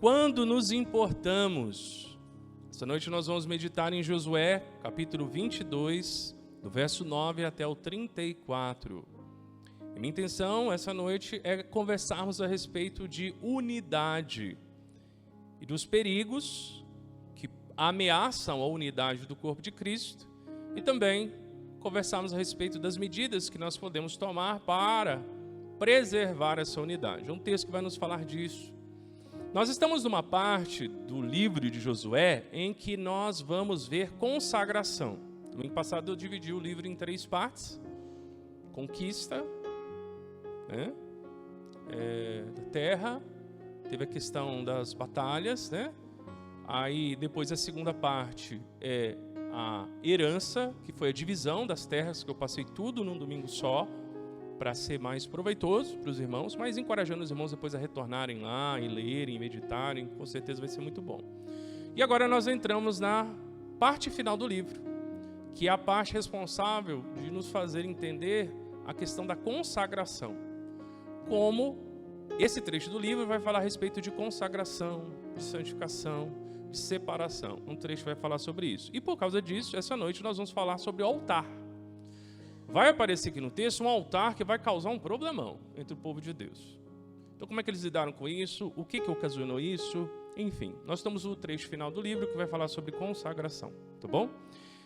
quando nos importamos. Essa noite nós vamos meditar em Josué, capítulo 22, do verso 9 até o 34. E minha intenção essa noite é conversarmos a respeito de unidade e dos perigos que ameaçam a unidade do corpo de Cristo e também conversarmos a respeito das medidas que nós podemos tomar para preservar essa unidade. É um texto que vai nos falar disso. Nós estamos numa parte do livro de Josué em que nós vamos ver consagração. Domingo passado eu dividi o livro em 3 partes. Conquista, da terra, teve a questão das batalhas, Aí depois a segunda parte é a herança, que foi a divisão das terras, que eu passei tudo num domingo só, para ser mais proveitoso para os irmãos, mas encorajando os irmãos depois a retornarem lá e lerem, e meditarem, com certeza vai ser muito bom. E agora nós entramos na parte final do livro, que é a parte responsável de nos fazer entender a questão da consagração. Como esse trecho do livro vai falar a respeito de consagração, de santificação, de separação. Um trecho vai falar sobre isso. E por causa disso, essa noite nós vamos falar sobre o altar. Vai aparecer aqui no texto um altar que vai causar um problemão entre o povo de Deus. Então, como é que eles lidaram com isso? O que ocasionou isso? Enfim, nós estamos no trecho final do livro que vai falar sobre consagração, tá bom?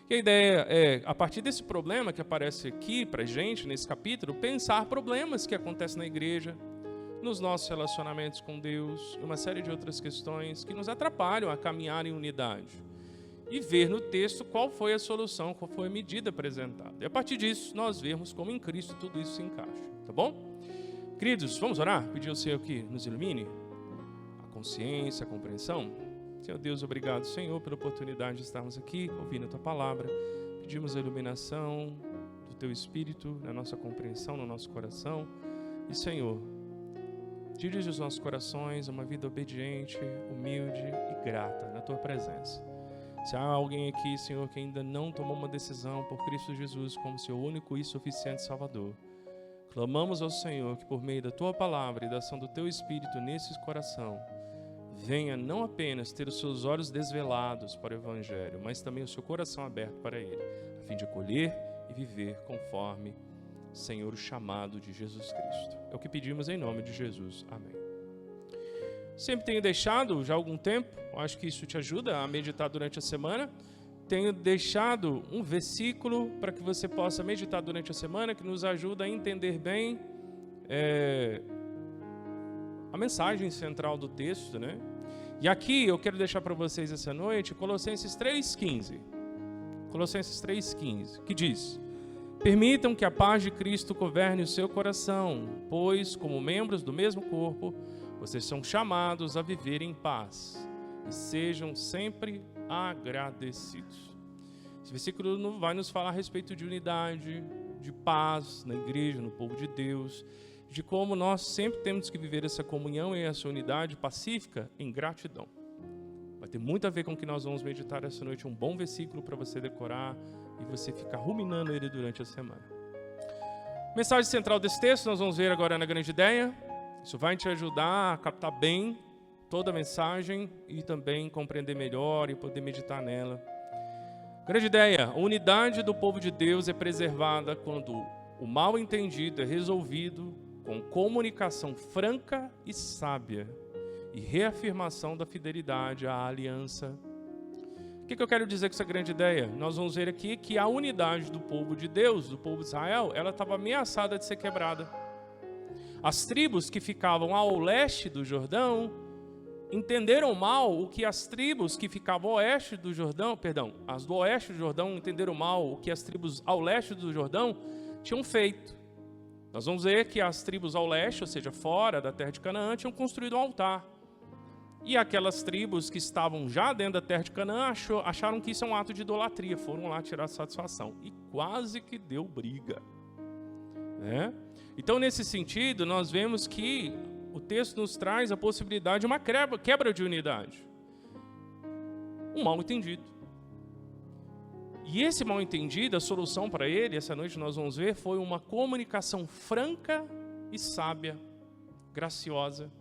E a ideia é, a partir desse problema que aparece aqui pra gente, nesse capítulo, pensar problemas que acontecem na igreja, nos nossos relacionamentos com Deus, uma série de outras questões que nos atrapalham a caminhar em unidade. E ver no texto qual foi a solução, qual foi a medida apresentada. E a partir disso, nós vermos como em Cristo tudo isso se encaixa. Tá bom? Queridos, vamos orar? Pedir ao Senhor que nos ilumine a consciência, a compreensão. Senhor Deus, obrigado, Senhor, pela oportunidade de estarmos aqui, ouvindo a Tua palavra. Pedimos a iluminação do Teu Espírito na nossa compreensão, no nosso coração. E, Senhor, dirige os nossos corações a uma vida obediente, humilde e grata na Tua presença. Se há alguém aqui, Senhor, que ainda não tomou uma decisão por Cristo Jesus como seu único e suficiente Salvador, clamamos ao Senhor que por meio da Tua palavra e da ação do Teu Espírito nesse coração, venha não apenas ter os seus olhos desvelados para o Evangelho, mas também o seu coração aberto para Ele, a fim de acolher e viver conforme, Senhor, o chamado de Jesus Cristo. É o que pedimos em nome de Jesus. Amém. Sempre tenho deixado, já há algum tempo, acho que isso te ajuda a meditar durante a semana, tenho deixado um versículo para que você possa meditar durante a semana, que nos ajuda a entender bem a mensagem central do texto, E aqui eu quero deixar para vocês essa noite Colossenses 3,15. Colossenses 3,15, que diz: permitam que a paz de Cristo governe o seu coração, pois, como membros do mesmo corpo, vocês são chamados a viver em paz e sejam sempre agradecidos. Esse versículo vai nos falar a respeito de unidade, de paz na igreja, no povo de Deus, de como nós sempre temos que viver essa comunhão e essa unidade pacífica em gratidão. Vai ter muito a ver com o que nós vamos meditar essa noite, um bom versículo para você decorar e você ficar ruminando ele durante a semana. Mensagem central desse texto, nós vamos ver agora na grande ideia. Isso vai te ajudar a captar bem toda a mensagem e também compreender melhor e poder meditar nela. Grande ideia: a unidade do povo de Deus é preservada quando o mal entendido é resolvido com comunicação franca e sábia e reafirmação da fidelidade à aliança. O que eu quero dizer com essa grande ideia? Nós vamos ver aqui que a unidade do povo de Deus, do povo de Israel, ela estava ameaçada de ser quebrada. As tribos que ficavam ao leste do Jordão entenderam mal o que as tribos que ficavam ao oeste do Jordão, as do oeste do Jordão entenderam mal o que as tribos ao leste do Jordão tinham feito. Nós vamos ver que as tribos ao leste, ou seja, fora da terra de Canaã, tinham construído um altar. E aquelas tribos que estavam já dentro da terra de Canaã acharam que isso é um ato de idolatria, foram lá tirar satisfação. E quase que deu briga. Então, nesse sentido, nós vemos que o texto nos traz a possibilidade de uma quebra de unidade. Um mal entendido. E esse mal entendido, a solução para ele, essa noite nós vamos ver, foi uma comunicação franca e sábia, graciosa.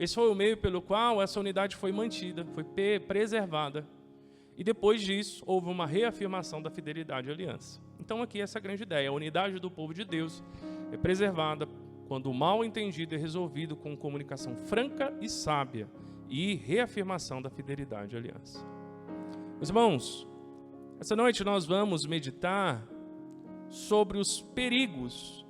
Esse foi o meio pelo qual essa unidade foi mantida, foi preservada. E depois disso, houve uma reafirmação da fidelidade à aliança. Então aqui essa grande ideia, a unidade do povo de Deus é preservada quando o mal entendido é resolvido com comunicação franca e sábia e reafirmação da fidelidade à aliança. Meus irmãos, essa noite nós vamos meditar sobre os perigos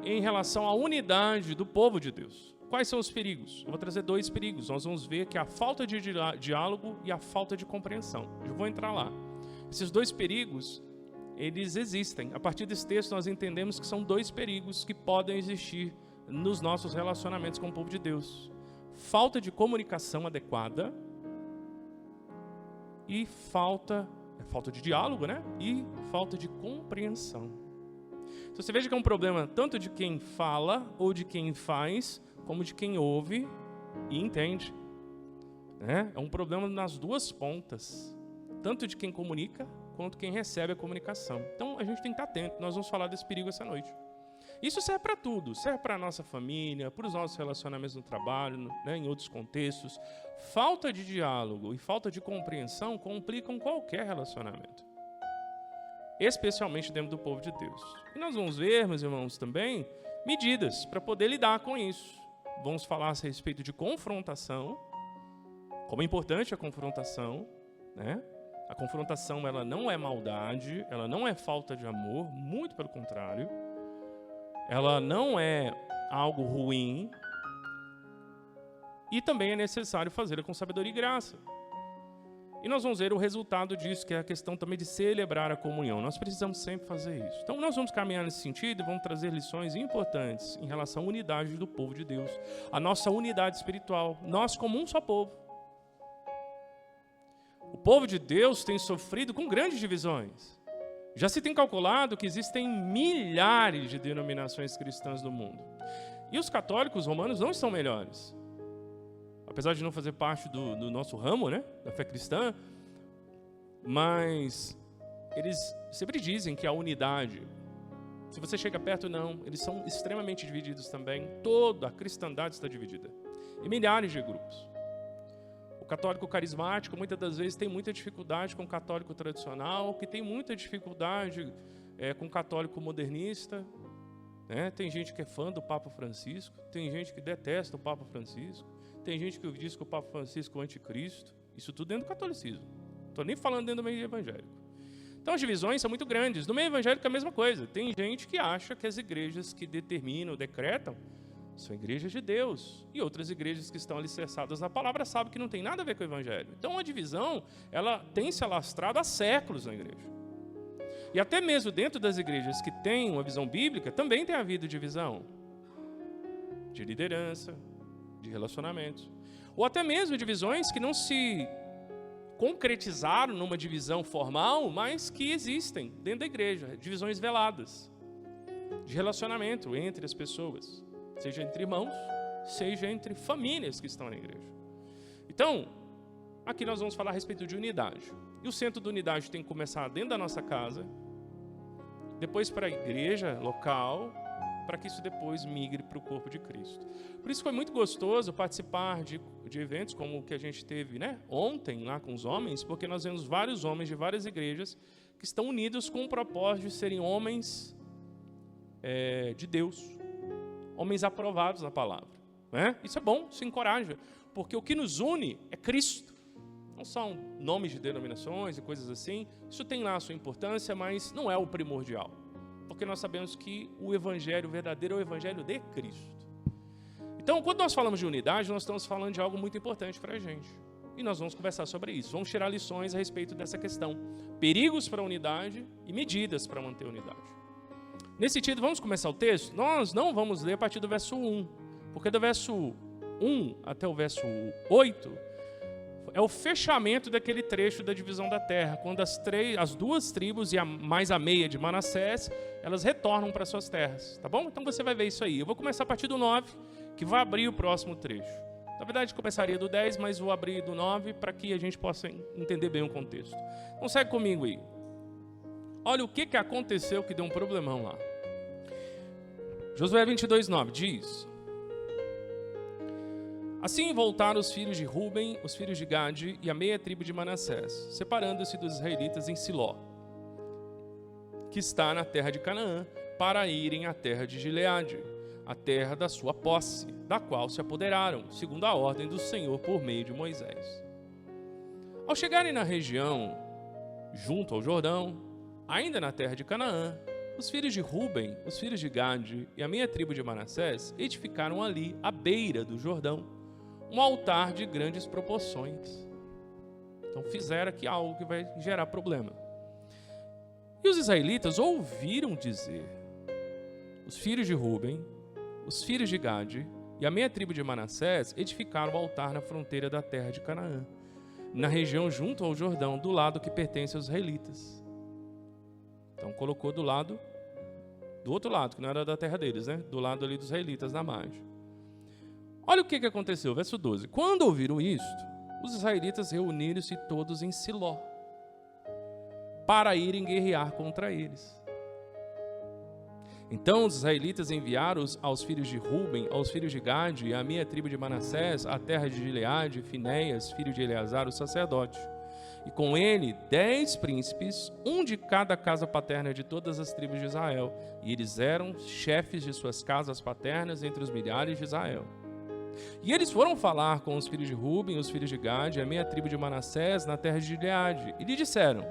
em relação à unidade do povo de Deus. Quais são os perigos? Eu vou trazer 2 perigos. Nós vamos ver que é a falta de diálogo e a falta de compreensão. Eu vou entrar lá. Esses 2 perigos, eles existem. A partir desse texto nós entendemos que são 2 perigos que podem existir nos nossos relacionamentos com o povo de Deus. Falta de comunicação adequada e falta de diálogo, né? E falta de compreensão. Então você veja que é um problema tanto de quem fala ou de quem faz, como de quem ouve e entende. Né? É um problema nas 2 pontas, tanto de quem comunica, quanto quem recebe a comunicação. Então a gente tem que estar atento, nós vamos falar desse perigo essa noite. Isso serve para tudo, serve para a nossa família, para os nossos relacionamentos no trabalho, né, em outros contextos. Falta de diálogo e falta de compreensão complicam qualquer relacionamento, especialmente dentro do povo de Deus. E nós vamos ver, meus irmãos, também medidas para poder lidar com isso. Vamos falar a respeito de confrontação, como é importante a confrontação, né? A confrontação, ela não é maldade, ela não é falta de amor, muito pelo contrário. Ela não é algo ruim. E também é necessário fazê-la com sabedoria e graça. E nós vamos ver o resultado disso, que é a questão também de celebrar a comunhão. Nós precisamos sempre fazer isso. Então nós vamos caminhar nesse sentido e vamos trazer lições importantes em relação à unidade do povo de Deus. A nossa unidade espiritual, nós como um só povo. O povo de Deus tem sofrido com grandes divisões. Já se tem calculado que existem milhares de denominações cristãs no mundo. E os católicos romanos não estão melhores. Apesar de não fazer parte do nosso ramo, né, da fé cristã, mas eles sempre dizem que a unidade, se você chega perto, não, eles são extremamente divididos também. Toda a cristandade está dividida em milhares de grupos. O católico carismático, muitas das vezes, tem muita dificuldade com o católico tradicional, que tem muita dificuldade com o católico modernista. Né? Tem gente que é fã do Papa Francisco, tem gente que detesta o Papa Francisco, tem gente que diz que o Papa Francisco é o anticristo. Isso tudo dentro do catolicismo. Não estou nem falando dentro do meio evangélico. Então as divisões são muito grandes. No meio evangélico é a mesma coisa. Tem gente que acha que as igrejas que determinam, decretam, são igrejas de Deus. E outras igrejas que estão alicerçadas na palavra sabem que não tem nada a ver com o evangelho. Então a divisão, ela tem se alastrado há séculos na igreja. E até mesmo dentro das igrejas que têm uma visão bíblica, também tem havido divisão. De liderança, de relacionamentos. Ou até mesmo divisões que não se concretizaram numa divisão formal, mas que existem dentro da igreja. Divisões veladas. De relacionamento entre as pessoas. Seja entre irmãos, seja entre famílias que estão na igreja. Então, aqui nós vamos falar a respeito de unidade. E o centro da unidade tem que começar dentro da nossa casa, depois para a igreja local, para que isso depois migre para o corpo de Cristo. Por isso foi muito gostoso participar de eventos como o que a gente teve, né, ontem lá com os homens, porque nós vemos vários homens de várias igrejas que estão unidos com o propósito de serem homens de Deus, homens aprovados na palavra. Né? Isso é bom, isso encoraja, porque o que nos une é Cristo. Não são nomes de denominações e coisas assim, isso tem lá a sua importância, mas não é o primordial. Porque nós sabemos que o evangelho verdadeiro é o evangelho de Cristo. Então, quando nós falamos de unidade, nós estamos falando de algo muito importante para a gente. E nós vamos conversar sobre isso. Vamos tirar lições a respeito dessa questão. Perigos para a unidade e medidas para manter a unidade. Nesse sentido, vamos começar o texto? Nós não vamos ler a partir do verso 1. Porque do verso 1 até o verso 8... é o fechamento daquele trecho da divisão da terra, quando as 2 tribos e mais a meia de Manassés, elas retornam para suas terras, tá bom? Então você vai ver isso aí. Eu vou começar a partir do 9, que vai abrir o próximo trecho. Na verdade, começaria do 10, mas vou abrir do 9 para que a gente possa entender bem o contexto. Então segue comigo aí. Olha o que aconteceu que deu um problemão lá. Josué 22:9 diz: Assim voltaram os filhos de Ruben, os filhos de Gade e a meia tribo de Manassés, separando-se dos israelitas em Siló, que está na terra de Canaã, para irem à terra de Gileade, a terra da sua posse, da qual se apoderaram, segundo a ordem do Senhor por meio de Moisés. Ao chegarem na região, junto ao Jordão, ainda na terra de Canaã, os filhos de Ruben, os filhos de Gade e a meia tribo de Manassés edificaram ali, à beira do Jordão, um altar de grandes proporções. Então fizeram aqui algo que vai gerar problema. E os israelitas ouviram dizer: os filhos de Ruben, os filhos de Gade e a meia tribo de Manassés edificaram o altar na fronteira da terra de Canaã, na região junto ao Jordão, do lado que pertence aos israelitas. Então colocou do outro lado, que não era da terra deles, né? Do lado ali dos israelitas, na margem. Olha o que aconteceu, verso 12. Quando ouviram isto, os israelitas reuniram-se todos em Siló, para irem guerrear contra eles. Então os israelitas enviaram aos filhos de Ruben, aos filhos de Gade e à meia tribo de Manassés, a terra de Gileade, Finéias, filho de Eleazar, o sacerdote. E com ele 10 príncipes, um de cada casa paterna de todas as tribos de Israel. E eles eram chefes de suas casas paternas entre os milhares de Israel. E eles foram falar com os filhos de Ruben, os filhos de Gade, a meia tribo de Manassés, na terra de Gileade. E lhe disseram: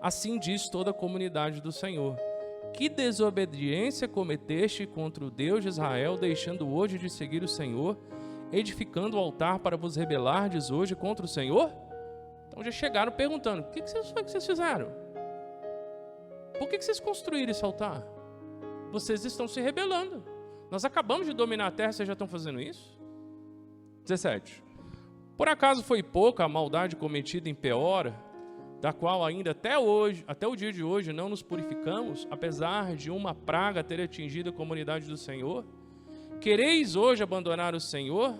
assim diz toda a comunidade do Senhor: que desobediência cometeste contra o Deus de Israel, deixando hoje de seguir o Senhor, edificando o altar para vos rebelardes hoje contra o Senhor? Então já chegaram perguntando: o que vocês fizeram? Por que vocês construíram esse altar? Vocês estão se rebelando. Nós acabamos de dominar a terra, vocês já estão fazendo isso? 17. Por acaso foi pouca a maldade cometida em Peora, da qual ainda até o dia de hoje não nos purificamos, apesar de uma praga ter atingido a comunidade do Senhor? Quereis hoje abandonar o Senhor?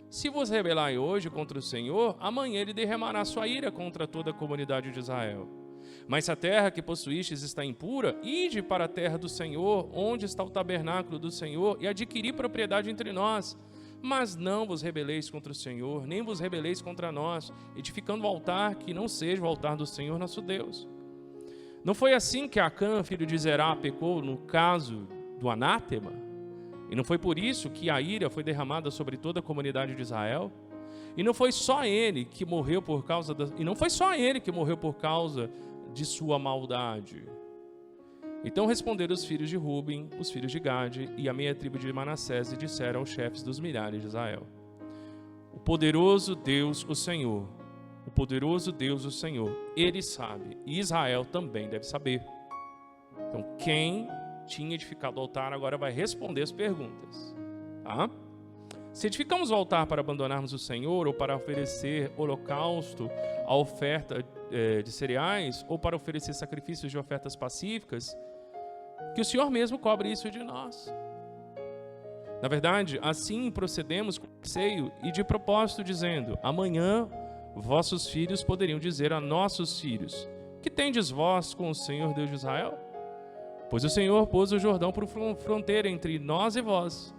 Se vos rebelar hoje contra o Senhor, amanhã ele derramará sua ira contra toda a comunidade de Israel. Mas se a terra que possuístes está impura, ide para a terra do Senhor, onde está o tabernáculo do Senhor, e adquiri propriedade entre nós. Mas não vos rebeleis contra o Senhor, nem vos rebeleis contra nós, edificando o altar que não seja o altar do Senhor nosso Deus. Não foi assim que Acã, filho de Zerá, pecou no caso do anátema? E não foi por isso que a ira foi derramada sobre toda a comunidade de Israel? E não foi só ele que morreu por causa de sua maldade. Então responderam os filhos de Ruben, os filhos de Gade e a meia tribo de Manassés e disseram aos chefes dos milhares de Israel: o poderoso Deus, o Senhor, o poderoso Deus, o Senhor, ele sabe, e Israel também deve saber. Então quem tinha edificado o altar agora vai responder as perguntas, tá? Se edificamos o altar para abandonarmos o Senhor, ou para oferecer holocausto, a oferta de cereais, ou para oferecer sacrifícios de ofertas pacíficas, que o Senhor mesmo cobre isso de nós. Na verdade, assim procedemos com receio e de propósito, dizendo: amanhã vossos filhos poderiam dizer a nossos filhos: que tendes vós com o Senhor Deus de Israel? Pois o Senhor pôs o Jordão por fronteira entre nós e vós.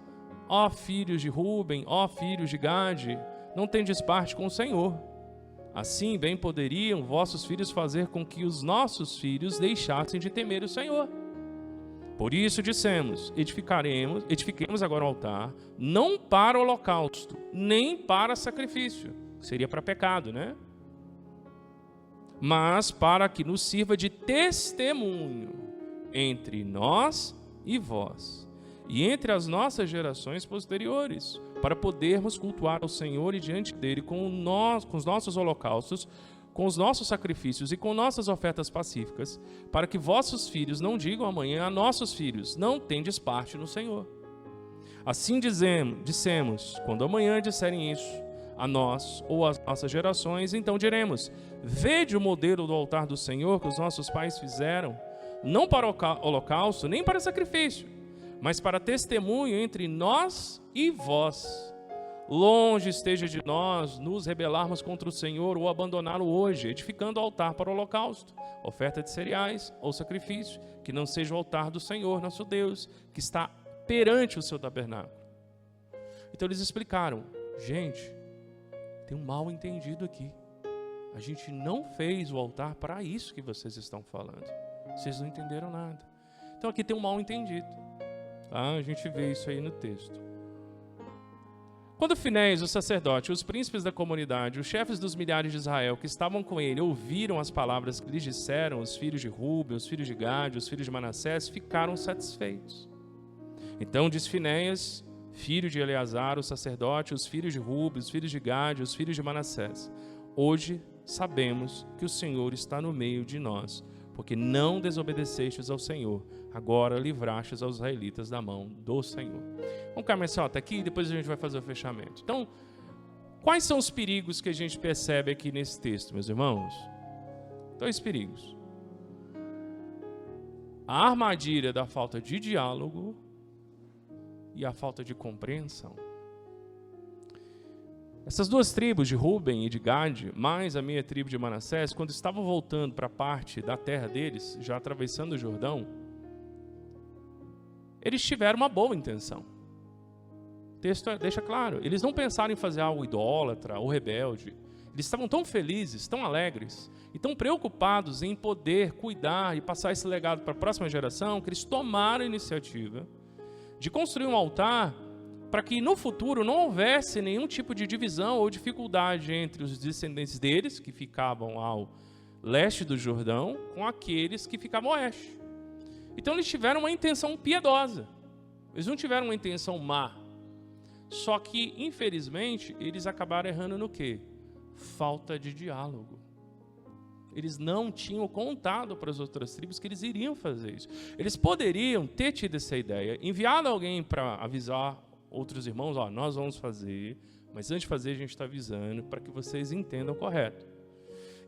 Ó filhos de Ruben, ó filhos de Gade, não tendes parte com o Senhor. Assim bem poderiam vossos filhos fazer com que os nossos filhos deixassem de temer o Senhor. Por isso dissemos: edifiquemos agora o altar, não para holocausto, nem para sacrifício, seria para pecado, né? Mas para que nos sirva de testemunho entre nós e vós, e entre as nossas gerações posteriores, para podermos cultuar ao Senhor e diante dele com os nossos holocaustos, com os nossos sacrifícios e com nossas ofertas pacíficas, para que vossos filhos não digam amanhã a nossos filhos: não tendes parte no Senhor. Assim dissemos, quando amanhã disserem isso a nós ou às nossas gerações, então diremos: vede o modelo do altar do Senhor que os nossos pais fizeram, não para holocausto, nem para sacrifício, mas para testemunho entre nós e vós. Longe esteja de nós nos rebelarmos contra o Senhor ou abandoná-lo hoje, edificando altar para o holocausto, oferta de cereais ou sacrifício, que não seja o altar do Senhor, nosso Deus, que está perante o seu tabernáculo. Então eles explicaram: Gente, tem um mal entendido aqui. A gente não fez o altar para isso que vocês estão falando. Vocês não entenderam nada. Então aqui tem um mal entendido. Tá? A gente vê isso aí no texto. Quando Finéias, o sacerdote, os príncipes da comunidade, os chefes dos milhares de Israel que estavam com ele, ouviram as palavras que lhes disseram os filhos de Rúben, os filhos de Gade, os filhos de Manassés, ficaram satisfeitos. Então disse Finéias, filho de Eleazar, o sacerdote, os filhos de Rúben, os filhos de Gade, os filhos de Manassés: hoje sabemos que o Senhor está no meio de nós, porque não desobedecestes ao Senhor, agora livrastes aos israelitas da mão do Senhor. Vamos começar até aqui e depois a gente vai fazer o fechamento. Então, quais são os perigos que a gente percebe aqui nesse texto, meus irmãos? 2 perigos. A armadilha da falta de diálogo e a falta de compreensão. Essas 2 tribos de Rúben e de Gade, mais a meia tribo de Manassés, quando estavam voltando para a parte da terra deles, já atravessando o Jordão, eles tiveram uma boa intenção. O texto deixa claro, eles não pensaram em fazer algo idólatra ou rebelde. Eles estavam tão felizes, tão alegres e tão preocupados em poder cuidar e passar esse legado para a próxima geração, que eles tomaram a iniciativa de construir um altar para que no futuro não houvesse nenhum tipo de divisão ou dificuldade entre os descendentes deles, que ficavam ao leste do Jordão, com aqueles que ficavam ao oeste. Então eles tiveram uma intenção piedosa, eles não tiveram uma intenção má. Só que, infelizmente, eles acabaram errando no quê? Falta de diálogo. Eles não tinham contado para as outras tribos que eles iriam fazer isso. Eles poderiam ter tido essa ideia, enviado alguém para avisar outros irmãos: ó, nós vamos fazer, mas antes de fazer a gente está avisando para que vocês entendam correto.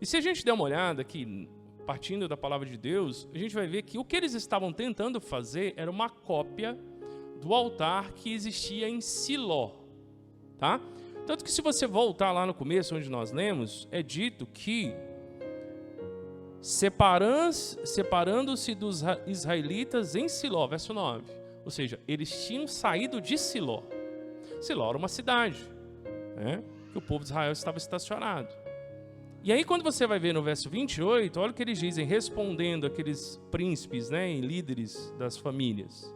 E se a gente der uma olhada aqui, partindo da palavra de Deus, a gente vai ver que o que eles estavam tentando fazer era uma cópia do altar que existia em Siló, tá? Tanto que se você voltar lá no começo, onde nós lemos, é dito que separando-se dos israelitas em Siló, verso 9. Ou seja, eles tinham saído de Siló. Siló era uma cidade, né, que o povo de Israel estava estacionado. E aí quando você vai ver no verso 28, olha o que eles dizem, respondendo aqueles príncipes, né, e líderes das famílias.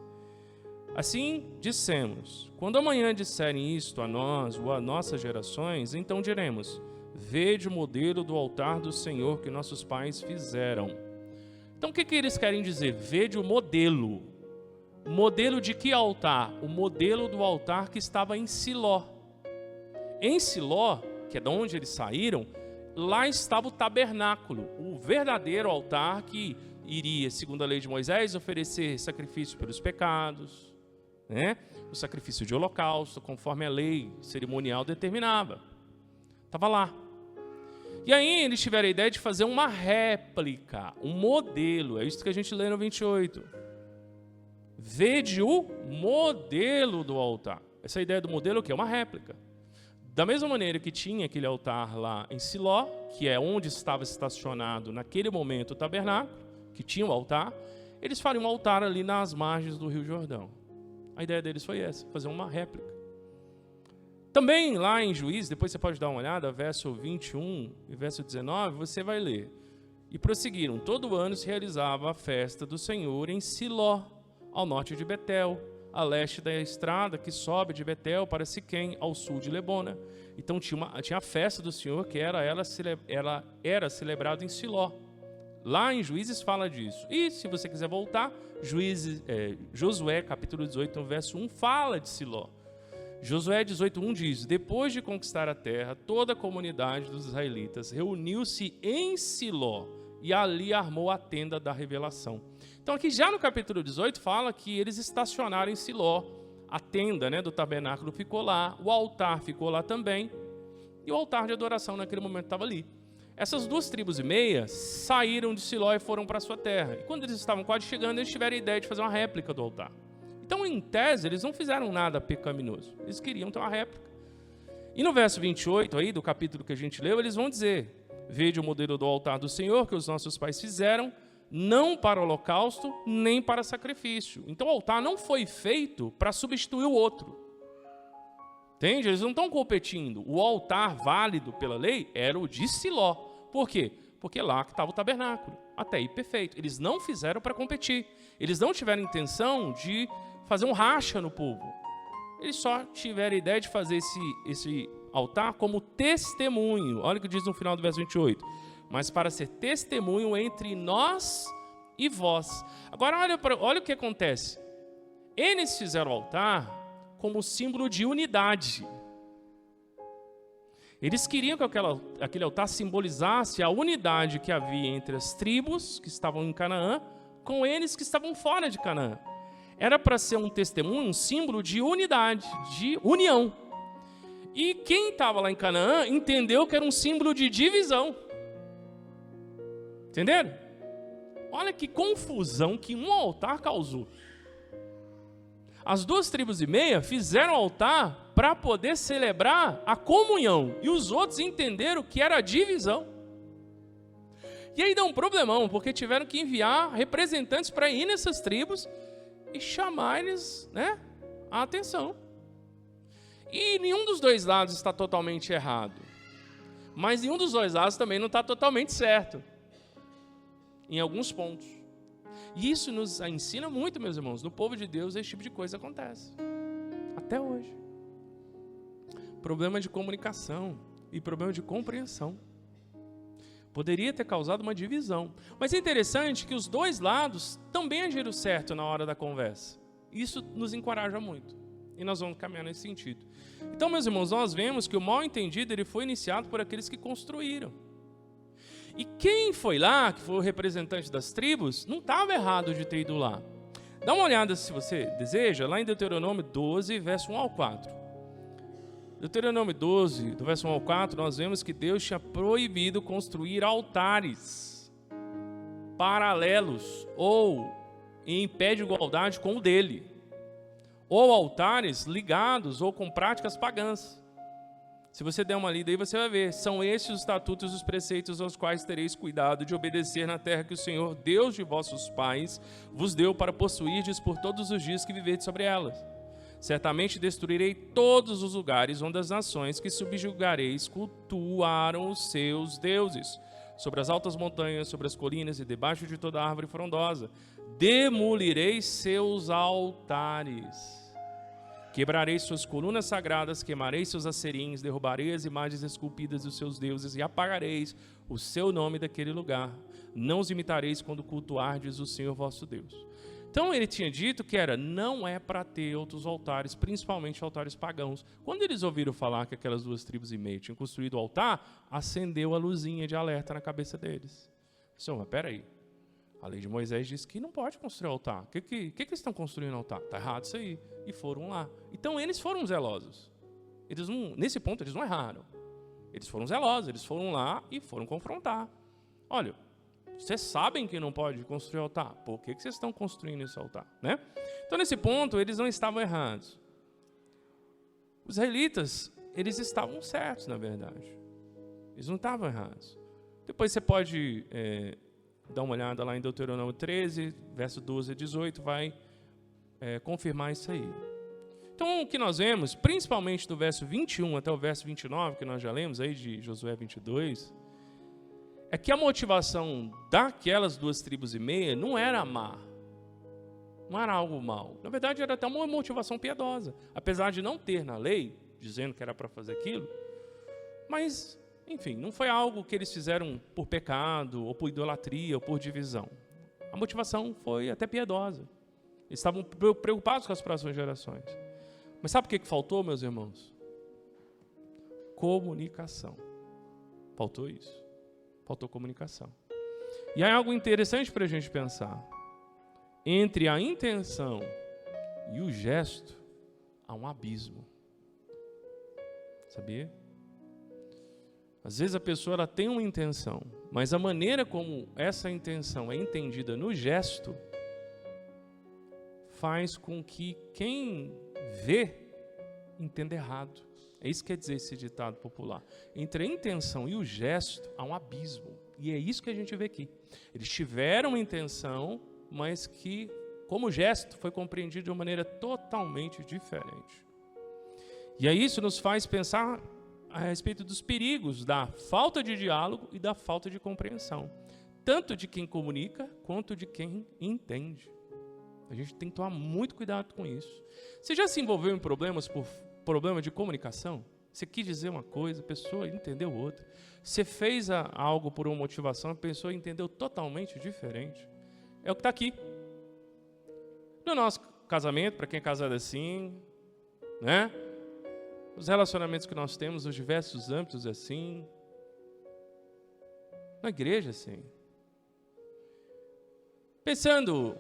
Assim dissemos: quando amanhã disserem isto a nós ou a nossas gerações, então diremos: vede o modelo do altar do Senhor que nossos pais fizeram. Então o que eles querem dizer? Vede o modelo. Modelo de que altar? O modelo do altar que estava em Siló. Em Siló, que é de onde eles saíram, lá estava o tabernáculo, o verdadeiro altar que iria, segundo a lei de Moisés, oferecer sacrifício pelos pecados, né? O sacrifício de holocausto, conforme a lei cerimonial determinava. Estava lá. E aí eles tiveram a ideia de fazer uma réplica, um modelo. É isso que a gente lê no 28. Vede o modelo do altar. Essa ideia do modelo é o quê? Uma réplica. Da mesma maneira que tinha aquele altar lá em Siló, que é onde estava estacionado naquele momento o tabernáculo, que tinha o altar, eles fariam um altar ali nas margens do Rio Jordão. A ideia deles foi essa, fazer uma réplica. Também lá em Juízes, depois você pode dar uma olhada, verso 21 e verso 19, você vai ler. E prosseguiram, todo ano se realizava a festa do Senhor em Siló, ao norte de Betel, a leste da estrada que sobe de Betel para Siquém, ao sul de Lebona. Então tinha a festa do Senhor que ela era celebrada em Siló. Lá em Juízes fala disso. E se você quiser voltar, Josué capítulo 18, no verso 1, fala de Siló. Josué 18:1 diz: depois de conquistar a terra, toda a comunidade dos israelitas reuniu-se em Siló e ali armou a tenda da revelação. Então aqui já no capítulo 18 fala que eles estacionaram em Siló, a tenda, né, do tabernáculo ficou lá, o altar ficou lá também, e o altar de adoração naquele momento estava ali. Essas 2 tribos e meia saíram de Siló e foram para a sua terra. E quando eles estavam quase chegando, eles tiveram a ideia de fazer uma réplica do altar. Então, em tese, eles não fizeram nada pecaminoso. Eles queriam ter uma réplica. E no verso 28 aí, do capítulo que a gente leu, eles vão dizer: vede o modelo do altar do Senhor que os nossos pais fizeram, não para holocausto, nem para sacrifício. Então, o altar não foi feito para substituir o outro. Entende? Eles não estão competindo. O altar válido pela lei era o de Siló. Por quê? Porque lá que estava o tabernáculo. Até aí, perfeito. Eles não fizeram para competir. Eles não tiveram intenção de fazer um racha no povo. Eles só tiveram a ideia de fazer esse altar como testemunho. Olha o que diz no final do verso 28. Mas para ser testemunho entre nós e vós. Agora, olha o que acontece. Eles fizeram o altar como símbolo de unidade. Eles queriam que aquele altar simbolizasse a unidade que havia entre as tribos que estavam em Canaã com eles que estavam fora de Canaã. Era para ser um testemunho, um símbolo de unidade, de união. E quem estava lá em Canaã entendeu que era um símbolo de divisão. Entenderam? Olha que confusão que um altar causou. As 2 tribos e meia fizeram altar para poder celebrar a comunhão. E os outros entenderam que era a divisão. E aí deu um problemão, porque tiveram que enviar representantes para ir nessas tribos e chamar eles, a atenção. E nenhum dos 2 lados está totalmente errado. Mas nenhum dos 2 lados também não está totalmente certo. Em alguns pontos. E isso nos ensina muito, meus irmãos. No povo de Deus, esse tipo de coisa acontece. Até hoje. Problema de comunicação e problema de compreensão. Poderia ter causado uma divisão. Mas é interessante que os 2 lados também agiram certo na hora da conversa. Isso nos encoraja muito. E nós vamos caminhar nesse sentido. Então, meus irmãos, nós vemos que o mal entendido ele foi iniciado por aqueles que construíram. E quem foi lá, que foi o representante das tribos, não estava errado de ter ido lá. Dá uma olhada, se você deseja, lá em Deuteronômio 12, verso 1 ao 4. Deuteronômio 12, do verso 1 ao 4, nós vemos que Deus tinha proibido construir altares paralelos ou em pé de igualdade com o dele, ou altares ligados ou com práticas pagãs. Se você der uma lida aí, você vai ver. São estes os estatutos e os preceitos aos quais tereis cuidado de obedecer na terra que o Senhor, Deus de vossos pais, vos deu para possuirdes por todos os dias que viverdes sobre elas. Certamente destruirei todos os lugares onde as nações que subjugareis cultuaram os seus deuses, sobre as altas montanhas, sobre as colinas e debaixo de toda árvore frondosa. Demolirei seus altares. Quebrarei suas colunas sagradas, queimarei seus acerins, derrubarei as imagens esculpidas dos seus deuses e apagareis o seu nome daquele lugar. Não os imitareis quando cultuardes o Senhor vosso Deus. Então ele tinha dito que não é para ter outros altares, principalmente altares pagãos. Quando eles ouviram falar que aquelas 2 tribos e meia tinham construído o altar, acendeu a luzinha de alerta na cabeça deles. Senhor, mas peraí. A lei de Moisés diz que não pode construir altar. O que eles estão construindo altar? Está errado isso aí. E foram lá. Então eles foram zelosos. Nesse ponto eles não erraram. Eles foram zelosos, eles foram lá e foram confrontar. Olha, vocês sabem que não pode construir altar. Por que vocês estão construindo esse altar? Né? Então nesse ponto eles não estavam errados. Os israelitas, eles estavam certos, na verdade. Eles não estavam errados. Depois você pode... dá uma olhada lá em Deuteronômio 13, verso 12 a 18, vai confirmar isso aí. Então, o que nós vemos, principalmente do verso 21 até o verso 29, que nós já lemos aí de Josué 22, é que a motivação daquelas 2 tribos e meia não era má, não era algo mal. Na verdade, era até uma motivação piedosa, apesar de não ter na lei, dizendo que era para fazer aquilo, mas... enfim, não foi algo que eles fizeram por pecado, ou por idolatria, ou por divisão. A motivação foi até piedosa. Eles estavam preocupados com as próximas gerações. Mas sabe o que faltou, meus irmãos? Comunicação. Faltou isso. Faltou comunicação. E há algo interessante para a gente pensar. Entre a intenção e o gesto, há um abismo. Sabia? Às vezes a pessoa ela tem uma intenção, mas a maneira como essa intenção é entendida no gesto faz com que quem vê entenda errado. É isso que quer dizer esse ditado popular. Entre a intenção e o gesto há um abismo. E é isso que a gente vê aqui. Eles tiveram uma intenção, mas que, como gesto, foi compreendido de uma maneira totalmente diferente. E aí isso nos faz pensar a respeito dos perigos da falta de diálogo e da falta de compreensão, tanto de quem comunica quanto de quem entende. A gente tem que tomar muito cuidado com isso. Você já se envolveu em problemas por problema de comunicação? Você quis dizer uma coisa, a pessoa entendeu outra. Você fez algo por uma motivação, a pessoa entendeu totalmente diferente. É o que está aqui. No nosso casamento, para quem é casado assim, né? Os relacionamentos que nós temos, os diversos âmbitos assim. Na igreja, assim. Pensando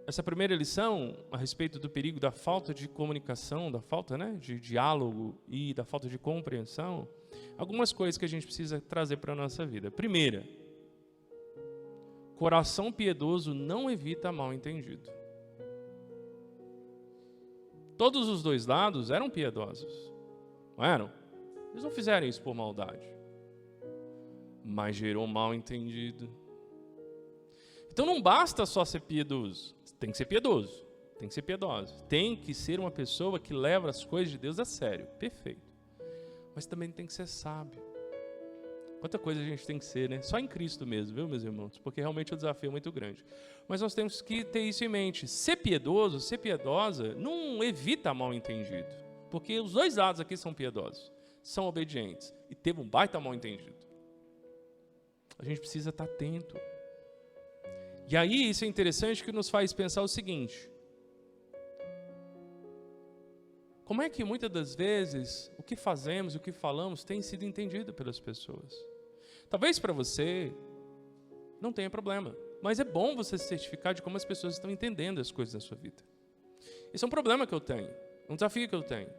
essa primeira lição a respeito do perigo da falta de comunicação, da falta, né, de diálogo e da falta de compreensão, algumas coisas que a gente precisa trazer para a nossa vida. Primeira, coração piedoso não evita mal entendido. Todos os dois lados eram piedosos, não eram? Eles não fizeram isso por maldade, mas gerou mal entendido. Então não basta só ser piedoso, tem que ser piedoso, tem que ser piedosa, tem que ser uma pessoa que leva as coisas de Deus a sério, perfeito. Mas também tem que ser sábio. Quanta coisa a gente tem que ser, né? Só em Cristo mesmo, viu, meus irmãos? Porque realmente o desafio é muito grande. Mas nós temos que ter isso em mente. Ser piedoso, ser piedosa, não evita mal entendido. Porque os dois lados aqui são piedosos, são obedientes. E teve um baita mal entendido. A gente precisa estar atento. E aí, isso é interessante que nos faz pensar o seguinte. Como é que muitas das vezes o que fazemos, o que falamos tem sido entendido pelas pessoas? Talvez para você não tenha problema, mas é bom você se certificar de como as pessoas estão entendendo as coisas da sua vida. Esse é um problema que eu tenho, um desafio que eu tenho.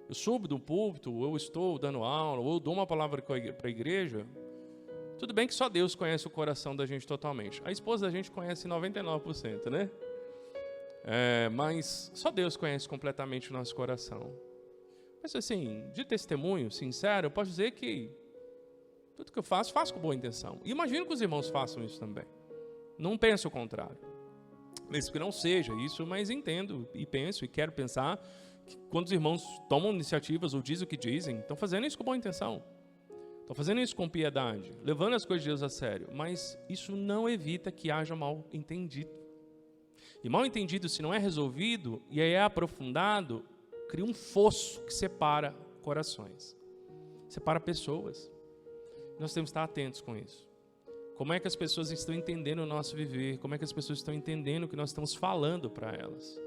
Eu subo de um púlpito, ou eu estou dando aula, ou eu dou uma palavra para a igreja. Tudo bem que só Deus conhece o coração da gente totalmente. A esposa da gente conhece 99%, né? Mas só Deus conhece completamente o nosso coração. Mas assim, de testemunho sincero, eu posso dizer que tudo que eu faço com boa intenção. E imagino que os irmãos façam isso também. Não penso o contrário. Mesmo que não seja isso, mas entendo e penso e quero pensar que quando os irmãos tomam iniciativas ou dizem o que dizem, estão fazendo isso com boa intenção. Estão fazendo isso com piedade, levando as coisas de Deus a sério. Mas isso não evita que haja mal entendido. E mal entendido, se não é resolvido e aí é aprofundado, cria um fosso que separa corações, separa pessoas. Nós temos que estar atentos com isso. Como é que as pessoas estão entendendo o nosso viver? Como é que as pessoas estão entendendo o que nós estamos falando para elas?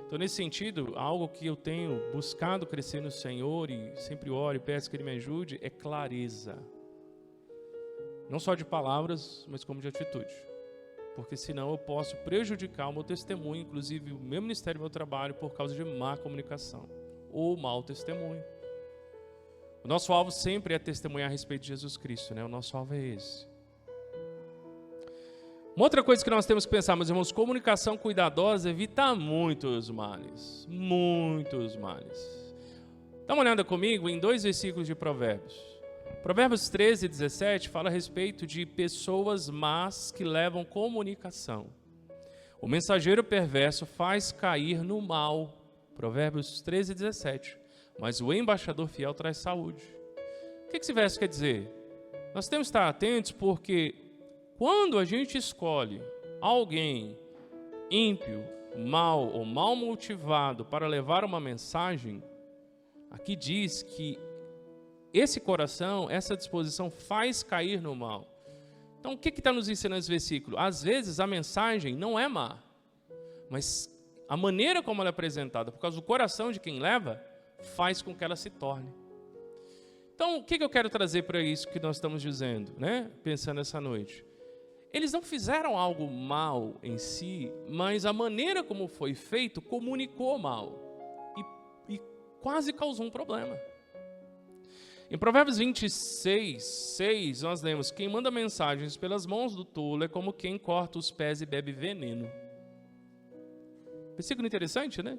Então, nesse sentido, algo que eu tenho buscado crescer no Senhor e sempre oro e peço que Ele me ajude é clareza. Não só de palavras, mas como de atitude. Porque senão eu posso prejudicar o meu testemunho, inclusive o meu ministério e o meu trabalho, por causa de má comunicação ou mau testemunho. O nosso alvo sempre é testemunhar a respeito de Jesus Cristo, né? O nosso alvo é esse. Uma outra coisa que nós temos que pensar, meus irmãos, comunicação cuidadosa evita muitos males. Muitos males. Dá uma olhada comigo em 2 versículos de Provérbios. Provérbios 13 e 17 fala a respeito de pessoas más que levam comunicação. O mensageiro perverso faz cair no mal. Provérbios 13 e 17. Mas o embaixador fiel traz saúde. O que esse verso quer dizer? Nós temos que estar atentos porque quando a gente escolhe alguém ímpio, mau ou mal motivado para levar uma mensagem, aqui diz que esse coração, essa disposição faz cair no mal. Então, o que está nos ensinando esse versículo? Às vezes a mensagem não é má, mas a maneira como ela é apresentada, por causa do coração de quem leva, faz com que ela se torne. Então, o que eu quero trazer para isso que nós estamos dizendo, né? Pensando essa noite. Eles não fizeram algo mal em si, mas a maneira como foi feito comunicou mal e quase causou um problema. Em Provérbios 26, 6, nós lemos: quem manda mensagens pelas mãos do tolo é como quem corta os pés e bebe veneno. Versículo interessante, né?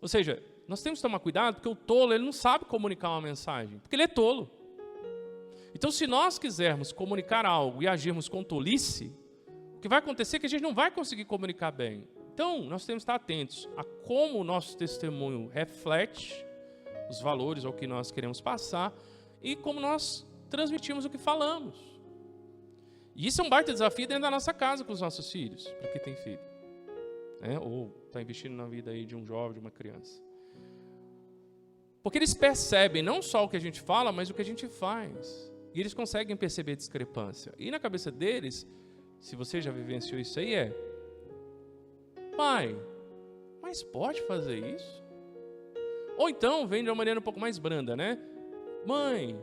Ou seja, nós temos que tomar cuidado porque o tolo ele não sabe comunicar uma mensagem, porque ele é tolo. Então, se nós quisermos comunicar algo e agirmos com tolice, o que vai acontecer é que a gente não vai conseguir comunicar bem. Então, nós temos que estar atentos a como o nosso testemunho reflete os valores ao que nós queremos passar e como nós transmitimos o que falamos. E isso é um baita desafio dentro da nossa casa com os nossos filhos, para quem tem filho, né? Ou está investindo na vida aí de um jovem, de uma criança. Porque eles percebem não só o que a gente fala, mas o que a gente faz. E eles conseguem perceber discrepância. E na cabeça deles, se você já vivenciou isso aí, pai, mas pode fazer isso? Ou então, vem de uma maneira um pouco mais branda, né? Mãe,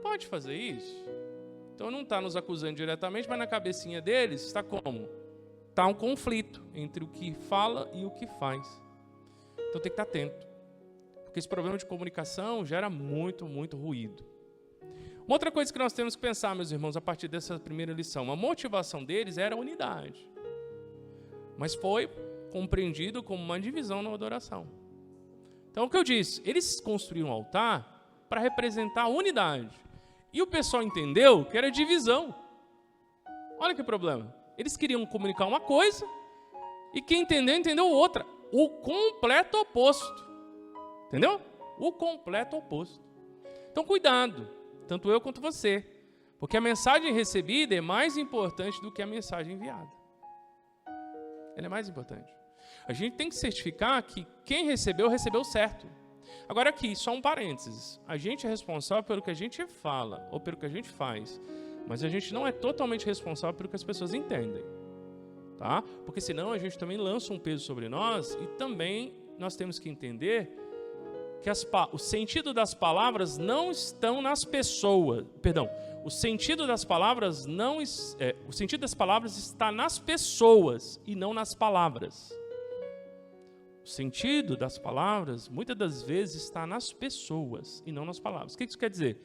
pode fazer isso? Então não está nos acusando diretamente, mas na cabecinha deles está como? Está um conflito entre o que fala e o que faz. Então tem que estar atento. Porque esse problema de comunicação gera muito, muito ruído. Uma outra coisa que nós temos que pensar, meus irmãos, a partir dessa primeira lição, a motivação deles era a unidade. Mas foi compreendido como uma divisão na adoração. Então, o que eu disse? Eles construíram um altar para representar a unidade. E o pessoal entendeu que era divisão. Olha que problema. Eles queriam comunicar uma coisa e quem entendeu, entendeu outra. O completo oposto. Entendeu? O completo oposto. Então, cuidado. Tanto eu quanto você. Porque a mensagem recebida é mais importante do que a mensagem enviada. Ela é mais importante. A gente tem que certificar que quem recebeu, recebeu certo. Agora aqui, só um parênteses. A gente é responsável pelo que a gente fala ou pelo que a gente faz. Mas a gente não é totalmente responsável pelo que as pessoas entendem. Tá? Porque senão a gente também lança um peso sobre nós e também nós temos que entender que o sentido das palavras não estão nas pessoas. Perdão, o sentido das palavras o sentido das palavras está nas pessoas e não nas palavras. O sentido das palavras, muitas das vezes, está nas pessoas e não nas palavras. O que isso quer dizer?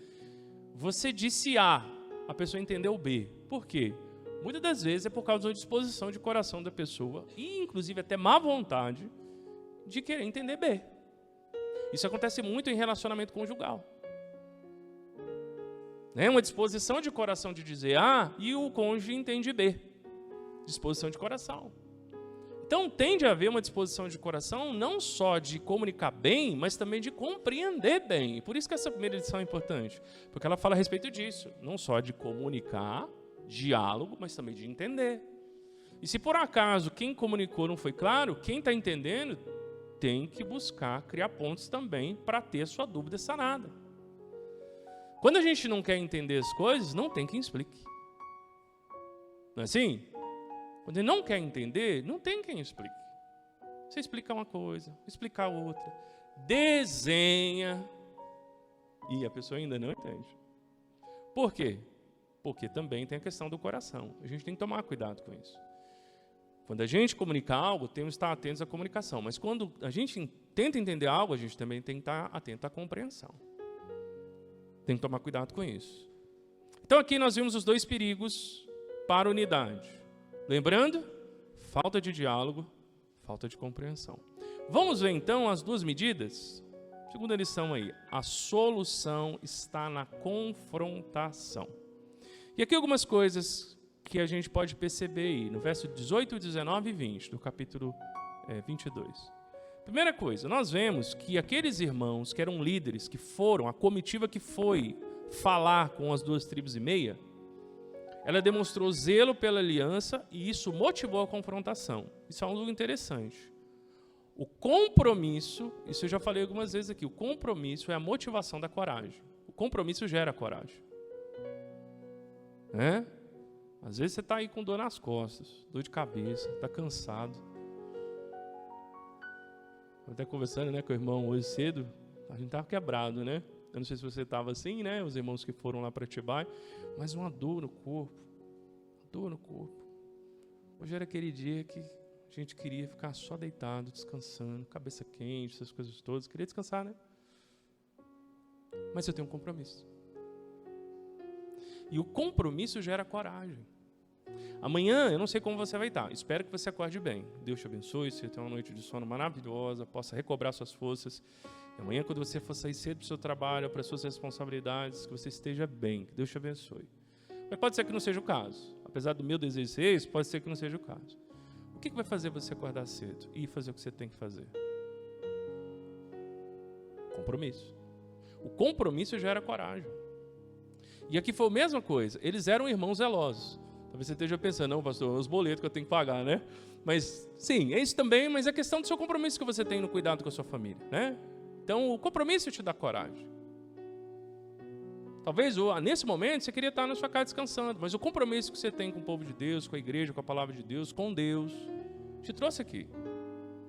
Você disse A, a pessoa entendeu B. Por quê? Muitas das vezes é por causa da disposição de coração da pessoa e, inclusive, até má vontade de querer entender B. Isso acontece muito em relacionamento conjugal. É uma disposição de coração de dizer A e o cônjuge entende B. Disposição de coração. Então, tende a haver uma disposição de coração não só de comunicar bem, mas também de compreender bem. E por isso que essa primeira lição é importante. Porque ela fala a respeito disso. Não só de comunicar, diálogo, mas também de entender. E se por acaso quem comunicou não foi claro, quem está entendendo tem que buscar criar pontos também para ter a sua dúvida sanada. Quando a gente não quer entender as coisas, não tem quem explique. Não é assim? Quando ele não quer entender, não tem quem explique. Você explica uma coisa, explicar outra, desenha, e a pessoa ainda não entende. Por quê? Porque também tem a questão do coração. A gente tem que tomar cuidado com isso. Quando a gente comunica algo, temos que estar atentos à comunicação. Mas quando a gente tenta entender algo, a gente também tem que estar atento à compreensão. Tem que tomar cuidado com isso. Então aqui nós vimos os dois perigos para a unidade. Lembrando, falta de diálogo, falta de compreensão. Vamos ver então as duas medidas? Segunda lição aí, a solução está na confrontação. E aqui algumas coisas que a gente pode perceber aí, no verso 18, 19 e 20, do capítulo 22. Primeira coisa, nós vemos que aqueles irmãos que eram líderes, que foram, a comitiva que foi falar com as 2,5 tribos, ela demonstrou zelo pela aliança e isso motivou a confrontação. Isso é algo interessante. O compromisso, isso eu já falei algumas vezes aqui, o compromisso é a motivação da coragem. O compromisso gera coragem. Né? Às vezes você está aí com dor nas costas, dor de cabeça, está cansado. Eu até conversando, né, com o irmão hoje cedo, a gente estava quebrado, né? Eu não sei se você estava assim, né? Os irmãos que foram lá para Atibaia, mas uma dor no corpo. Dor no corpo. Hoje era aquele dia que a gente queria ficar só deitado, descansando, cabeça quente, essas coisas todas. Queria descansar, né? Mas eu tenho um compromisso. E o compromisso gera coragem. Amanhã, eu não sei como você vai estar. Espero que você acorde bem. Deus te abençoe, você tenha uma noite de sono maravilhosa, possa recobrar suas forças. E amanhã, quando você for sair cedo para o seu trabalho, para as suas responsabilidades, que você esteja bem, que Deus te abençoe. Mas pode ser que não seja o caso. Apesar do meu desejo ser esse, pode ser que não seja o caso. O que vai fazer você acordar cedo e fazer o que você tem que fazer? Compromisso. O compromisso gera coragem. E aqui foi a mesma coisa. Eles eram irmãos zelosos. Talvez você esteja pensando, não, pastor, os boletos que eu tenho que pagar, né? Mas, sim, é isso também, mas é questão do seu compromisso que você tem no cuidado com a sua família, né? Então, o compromisso te dá coragem. Talvez, nesse momento, você queria estar na sua casa descansando, mas o compromisso que você tem com o povo de Deus, com a igreja, com a palavra de Deus, com Deus, te trouxe aqui.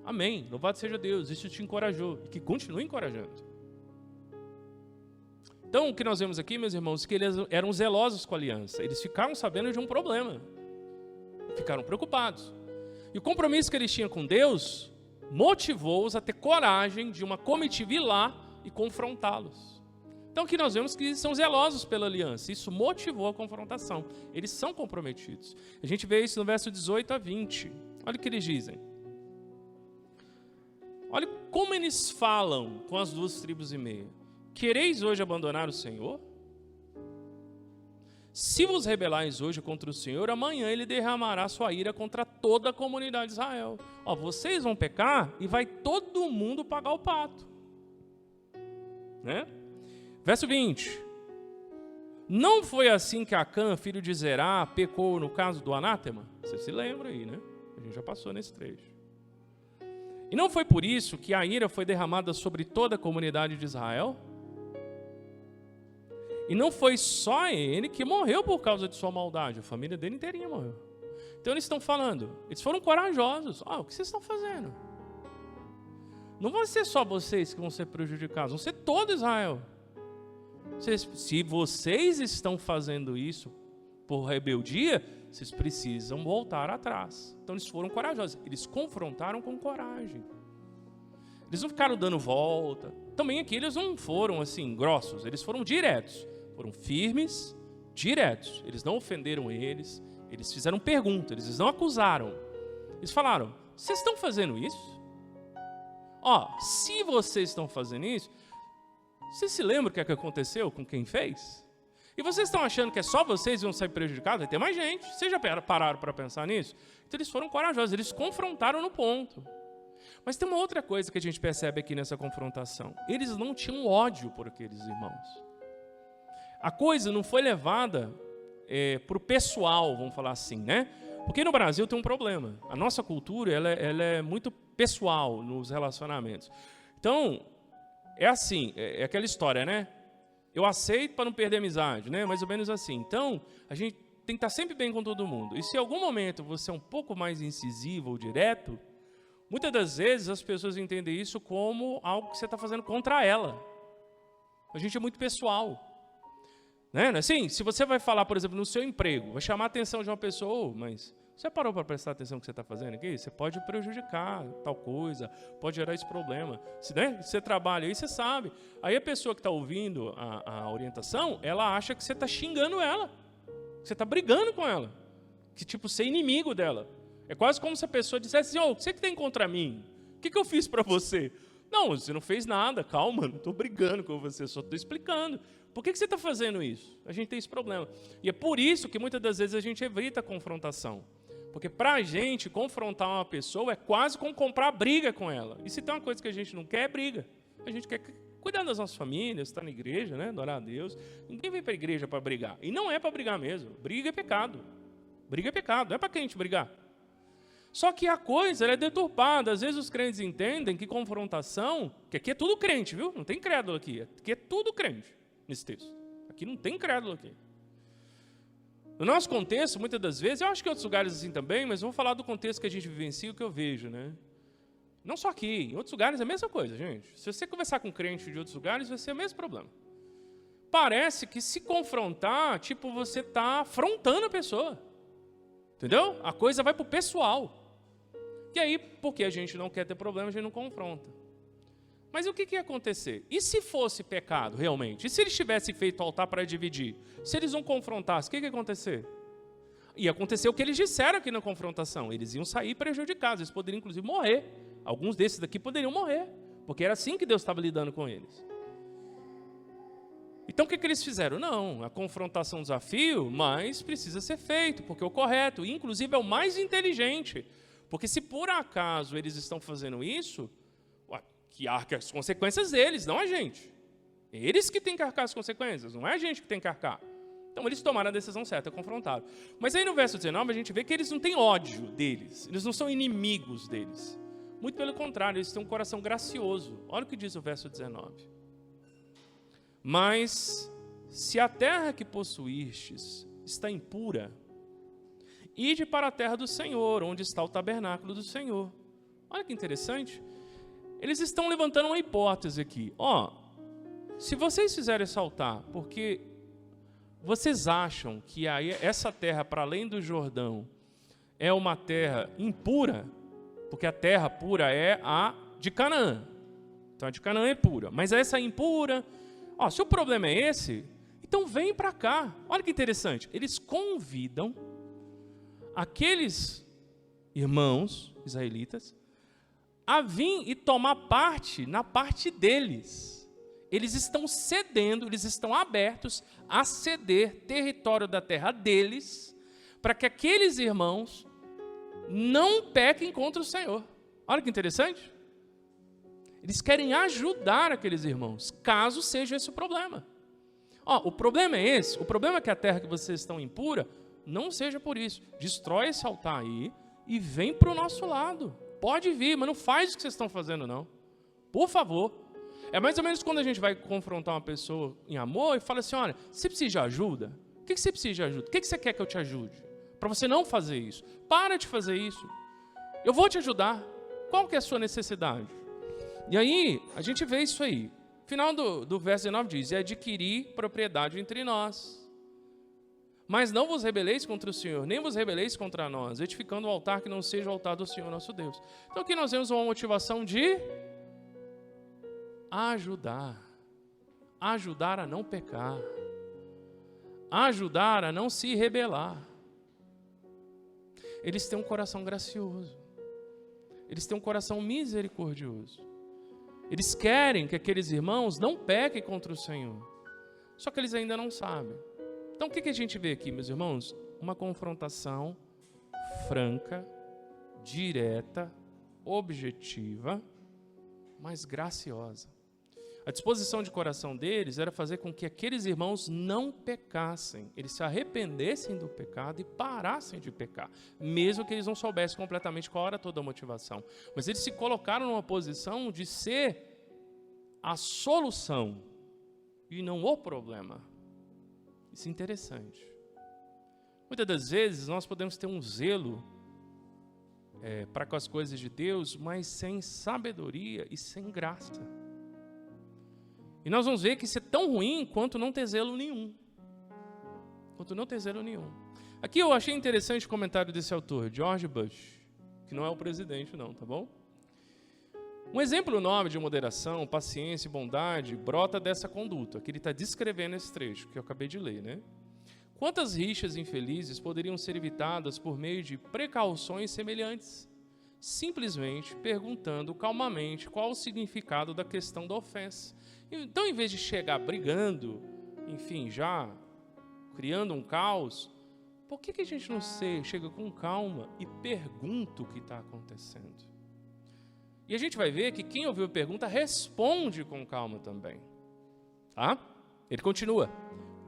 Amém. Louvado seja Deus. Isso te encorajou e que continue encorajando. Então, o que nós vemos aqui, meus irmãos, é que eles eram zelosos com a aliança. Eles ficaram sabendo de um problema. Ficaram preocupados. E o compromisso que eles tinham com Deus motivou-os a ter coragem de uma comitiva ir lá e confrontá-los. Então, aqui nós vemos que eles são zelosos pela aliança. Isso motivou a confrontação. Eles são comprometidos. A gente vê isso no verso 18 a 20. Olha o que eles dizem. Olha como eles falam com as 2 tribos e meia. Quereis hoje abandonar o Senhor? Se vos rebelais hoje contra o Senhor, amanhã ele derramará sua ira contra toda a comunidade de Israel. Vocês vão pecar e vai todo mundo pagar o pato. Né? Verso 20. Não foi assim que Acã, filho de Zerá, pecou no caso do anátema? Você se lembra aí, né? A gente já passou nesse trecho. E não foi por isso que a ira foi derramada sobre toda a comunidade de Israel? E não foi só ele que morreu por causa de sua maldade, a família dele inteirinha morreu. Então eles estão falando, eles foram corajosos. O que vocês estão fazendo? Não vão ser só vocês que vão ser prejudicados, vão ser todo Israel. Se vocês estão fazendo isso por rebeldia, vocês precisam voltar atrás. Então eles foram corajosos, eles confrontaram com coragem. Eles não ficaram dando volta. Também aqui eles não foram assim grossos, eles foram diretos. Foram firmes, diretos. Eles não ofenderam eles fizeram perguntas, eles não acusaram. Eles falaram, vocês estão fazendo isso? Se vocês estão fazendo isso, vocês se lembram o que aconteceu com quem fez? E vocês estão achando que é só vocês que vão sair prejudicados? Vai ter mais gente. Vocês já pararam para pensar nisso? Então eles foram corajosos, eles confrontaram no ponto. Mas tem uma outra coisa que a gente percebe aqui nessa confrontação. Eles não tinham ódio por aqueles irmãos. A coisa não foi levada para o pessoal, vamos falar assim, né? Porque no Brasil tem um problema. A nossa cultura ela é muito pessoal nos relacionamentos. Então, é assim, é aquela história, né? Eu aceito para não perder a amizade, né? Mais ou menos assim. Então, a gente tem que estar sempre bem com todo mundo. E se em algum momento você é um pouco mais incisivo ou direto, muitas das vezes as pessoas entendem isso como algo que você está fazendo contra ela. A gente é muito pessoal. Né? Assim, se você vai falar, por exemplo, no seu emprego, vai chamar a atenção de uma pessoa, mas você parou para prestar atenção no que você está fazendo aqui? Você pode prejudicar tal coisa, pode gerar esse problema. Você trabalha aí, você sabe. Aí a pessoa que está ouvindo a orientação, ela acha que você está xingando ela, que você está brigando com ela, que tipo, você é inimigo dela. É quase como se a pessoa dissesse assim, o que você tem contra mim? O que eu fiz para você? Não, você não fez nada, calma, não estou brigando com você, só estou explicando. Por que você está fazendo isso? A gente tem esse problema. E é por isso que muitas das vezes a gente evita a confrontação. Porque para a gente, confrontar uma pessoa é quase como comprar briga com ela. E se tem uma coisa que a gente não quer, é briga. A gente quer cuidar das nossas famílias, estar na igreja, né? Adorar a Deus. Ninguém vem para a igreja para brigar. E não é para brigar mesmo. Briga é pecado. Briga é pecado, não é para quem a gente brigar. Só que a coisa ela é deturpada. Às vezes os crentes entendem que confrontação, que aqui é tudo crente, viu? Não tem crédulo aqui. Aqui é tudo crente nesse texto. Aqui não tem crédulo aqui. No nosso contexto, muitas das vezes, eu acho que em outros lugares assim também, mas vou falar do contexto que a gente vivencia, o que eu vejo, né? Não só aqui, em outros lugares é a mesma coisa, gente. Se você conversar com crente de outros lugares, vai ser o mesmo problema. Parece que se confrontar, tipo, você está afrontando a pessoa. Entendeu? A coisa vai para o pessoal. E aí, porque a gente não quer ter problema, a gente não confronta. Mas o que ia acontecer? E se fosse pecado, realmente? E se eles tivessem feito altar para dividir? Se eles não confrontassem, o que ia acontecer? Ia acontecer o que eles disseram aqui na confrontação. Eles iam sair prejudicados, eles poderiam inclusive morrer. Alguns desses daqui poderiam morrer, porque era assim que Deus estava lidando com eles. Então o que eles fizeram? Não, a confrontação é um desafio, mas precisa ser feito, porque é o correto, e inclusive é o mais inteligente. Porque se por acaso eles estão fazendo isso, que arca as consequências deles, não a gente. Eles que têm que arcar as consequências, não é a gente que tem que arcar. Então eles tomaram a decisão certa, confrontaram. Mas aí no verso 19 a gente vê que eles não têm ódio deles, eles não são inimigos deles. Muito pelo contrário, eles têm um coração gracioso. Olha o que diz o verso 19. Mas se a terra que possuístes está impura, ide para a terra do Senhor, onde está o tabernáculo do Senhor. Olha que interessante. Eles estão levantando uma hipótese aqui. Se vocês fizerem esse altar, porque vocês acham que essa terra para além do Jordão é uma terra impura, porque a terra pura é a de Canaã. Então a de Canaã é pura. Mas essa impura, se o problema é esse, então vem para cá. Olha que interessante. Eles convidam aqueles irmãos israelitas a vir e tomar parte na parte deles. Eles estão cedendo, eles estão abertos a ceder território da terra deles, para que aqueles irmãos não pequem contra o Senhor. Olha que interessante. Eles querem ajudar aqueles irmãos, caso seja esse o problema. O problema é esse, o problema é que a terra que vocês estão impura, não seja por isso. Destrói esse altar aí e vem para o nosso lado. Pode vir, mas não faz o que vocês estão fazendo, não. Por favor. É mais ou menos quando a gente vai confrontar uma pessoa em amor e fala assim, olha, você precisa de ajuda? O que você precisa de ajuda? O que você quer que eu te ajude? Para você não fazer isso. Para de fazer isso. Eu vou te ajudar. Qual que é a sua necessidade? E aí, a gente vê isso aí. Final do verso 19 diz, e adquirir propriedade entre nós. Mas não vos rebeleis contra o Senhor, nem vos rebeleis contra nós, edificando um altar que não seja o altar do Senhor nosso Deus. Então aqui nós vemos uma motivação de ajudar. Ajudar a não pecar. Ajudar a não se rebelar. Eles têm um coração gracioso. Eles têm um coração misericordioso. Eles querem que aqueles irmãos não pequem contra o Senhor. Só que eles ainda não sabem. Então o que a gente vê aqui, meus irmãos? Uma confrontação franca, direta, objetiva, mas graciosa. A disposição de coração deles era fazer com que aqueles irmãos não pecassem, eles se arrependessem do pecado e parassem de pecar, mesmo que eles não soubessem completamente qual era toda a motivação. Mas eles se colocaram numa posição de ser a solução e não o problema. Isso é interessante. Muitas das vezes nós podemos ter um zelo para com as coisas de Deus, mas sem sabedoria e sem graça. E nós vamos ver que isso é tão ruim quanto não ter zelo nenhum. Aqui eu achei interessante o comentário desse autor, George Bush, que não é o presidente não, tá bom? Um exemplo nobre de moderação, paciência e bondade brota dessa conduta, que ele está descrevendo esse trecho, que eu acabei de ler, né? Quantas rixas infelizes poderiam ser evitadas por meio de precauções semelhantes? Simplesmente perguntando calmamente qual o significado da questão da ofensa. Então, em vez de chegar brigando, enfim, já criando um caos, por que a gente não chega com calma e pergunta o que está acontecendo? E a gente vai ver que quem ouviu a pergunta responde com calma também. Tá? Ele continua.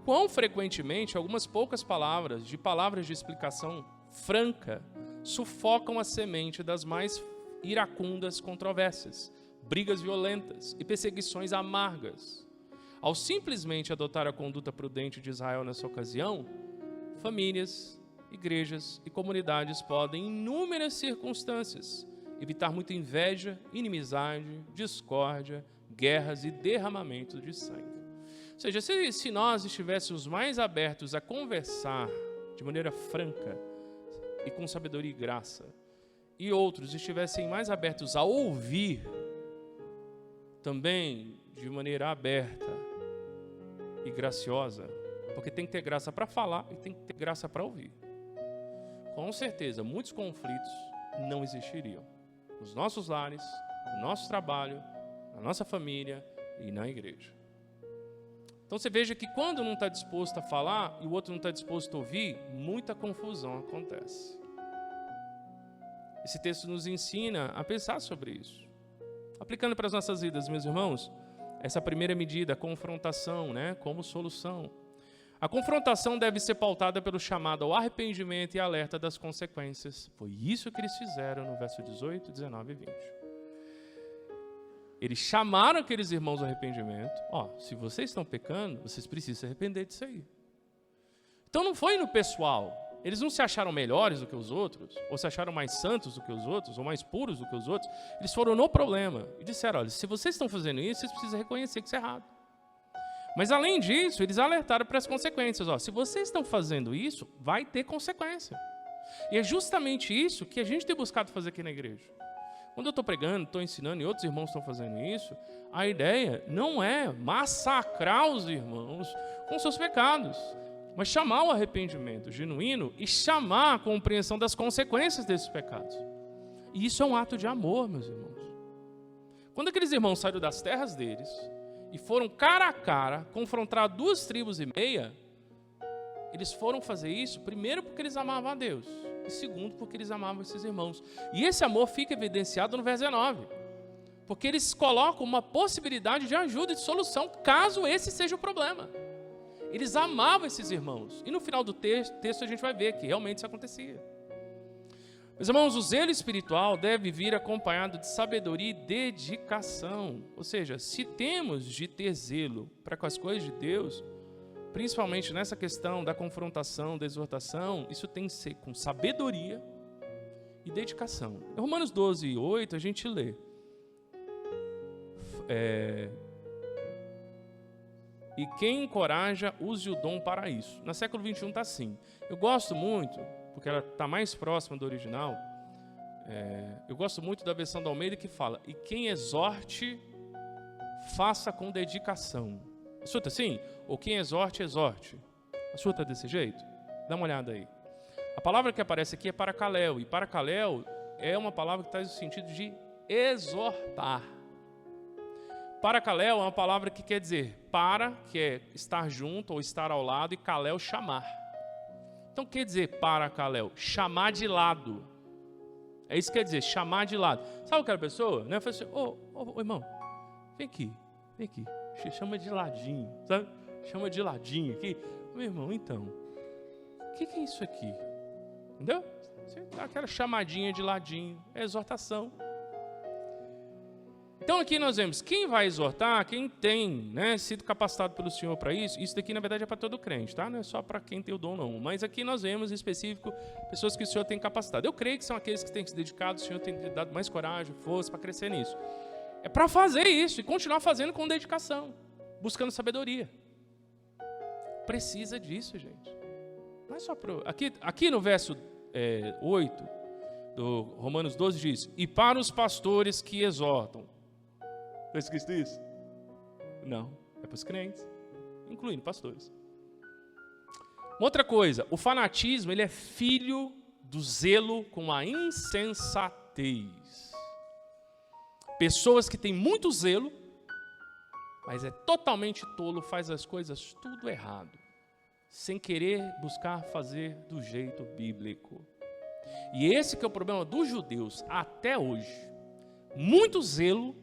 Quão frequentemente algumas poucas palavras de explicação franca sufocam a semente das mais iracundas controvérsias, brigas violentas e perseguições amargas. Ao simplesmente adotar a conduta prudente de Israel nessa ocasião, famílias, igrejas e comunidades podem, em inúmeras circunstâncias, evitar muita inveja, inimizade, discórdia, guerras e derramamento de sangue. Ou seja, se nós estivéssemos mais abertos a conversar de maneira franca e com sabedoria e graça, e outros estivessem mais abertos a ouvir também de maneira aberta e graciosa, porque tem que ter graça para falar e tem que ter graça para ouvir. Com certeza, muitos conflitos não existiriam nos nossos lares, no nosso trabalho, na nossa família e na igreja. Então você veja que quando um está disposto a falar e o outro não está disposto a ouvir, muita confusão acontece. Esse texto nos ensina a pensar sobre isso. Aplicando para as nossas vidas, meus irmãos, essa primeira medida, a confrontação, né, como solução. A confrontação deve ser pautada pelo chamado ao arrependimento e alerta das consequências. Foi isso que eles fizeram no verso 18, 19 e 20. Eles chamaram aqueles irmãos ao arrependimento. Se vocês estão pecando, vocês precisam se arrepender disso aí. Então não foi no pessoal. Eles não se acharam melhores do que os outros, ou se acharam mais santos do que os outros, ou mais puros do que os outros. Eles foram no problema e disseram, olha, se vocês estão fazendo isso, vocês precisam reconhecer que isso é errado. Mas além disso, eles alertaram para as consequências. Se vocês estão fazendo isso, vai ter consequência. E é justamente isso que a gente tem buscado fazer aqui na igreja. Quando eu estou pregando, estou ensinando e outros irmãos estão fazendo isso, a ideia não é massacrar os irmãos com seus pecados, mas chamar o arrependimento genuíno e chamar a compreensão das consequências desses pecados. E isso é um ato de amor, meus irmãos. Quando aqueles irmãos saíram das terras deles e foram cara a cara confrontar 2,5 tribos, eles foram fazer isso, primeiro porque eles amavam a Deus, e segundo porque eles amavam esses irmãos. E esse amor fica evidenciado no verso 19, porque eles colocam uma possibilidade de ajuda e de solução, caso esse seja o problema. Eles amavam esses irmãos. E no final do texto a gente vai ver que realmente isso acontecia. Meus irmãos, o zelo espiritual deve vir acompanhado de sabedoria e dedicação. Ou seja, se temos de ter zelo para com as coisas de Deus, principalmente nessa questão da confrontação, da exortação, isso tem que ser com sabedoria e dedicação. Em Romanos 12, 8, a gente lê. E quem encoraja, use o dom para isso. No século 21 está assim. Eu gosto muito, porque ela está mais próxima do original, eu gosto muito da versão da Almeida que fala, e quem exorte, faça com dedicação. A sua está assim? Ou quem exorte, exorte. A sua está desse jeito? Dá uma olhada aí. A palavra que aparece aqui é paracaléu, e paracaléu é uma palavra que traz o sentido de exortar. Paracaléu é uma palavra que quer dizer para, que é estar junto ou estar ao lado, e caléu, chamar. Então, quer dizer paracaléu? Chamar de lado. É isso que quer dizer, chamar de lado. Sabe aquela pessoa? Né? Fala assim, ô irmão, vem aqui. Chama de ladinho, sabe? Chama de ladinho aqui. Meu irmão, então, o que é isso aqui? Entendeu? Você dá aquela chamadinha de ladinho, é exortação. Então aqui nós vemos, quem vai exortar, quem tem sido capacitado pelo Senhor para isso, isso daqui na verdade é para todo crente, tá? Não é só para quem tem o dom não, mas aqui nós vemos em específico pessoas que o Senhor tem capacitado. Eu creio que são aqueles que têm se dedicado, o Senhor tem dado mais coragem, força para crescer nisso. É para fazer isso e continuar fazendo com dedicação, buscando sabedoria. Precisa disso, gente. Não é só para... Aqui no verso 8 do Romanos 12 diz, e para os pastores que exortam. Está escrito isso? Não, é para os crentes, incluindo pastores. Uma outra coisa, o fanatismo ele é filho do zelo com a insensatez. Pessoas que têm muito zelo, mas é totalmente tolo, faz as coisas tudo errado, sem querer buscar fazer do jeito bíblico. E esse que é o problema dos judeus até hoje. Muito zelo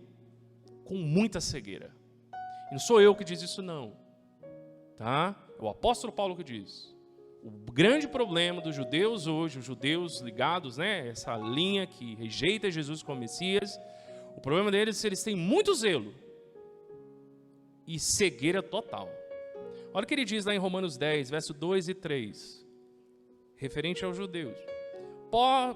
com muita cegueira. E não sou eu que diz isso não, tá? É o apóstolo Paulo que diz. O grande problema dos judeus hoje, os judeus ligados, essa linha que rejeita Jesus como Messias, o problema deles é que eles têm muito zelo e cegueira total. Olha o que ele diz lá em Romanos 10, verso 2 e 3, referente aos judeus.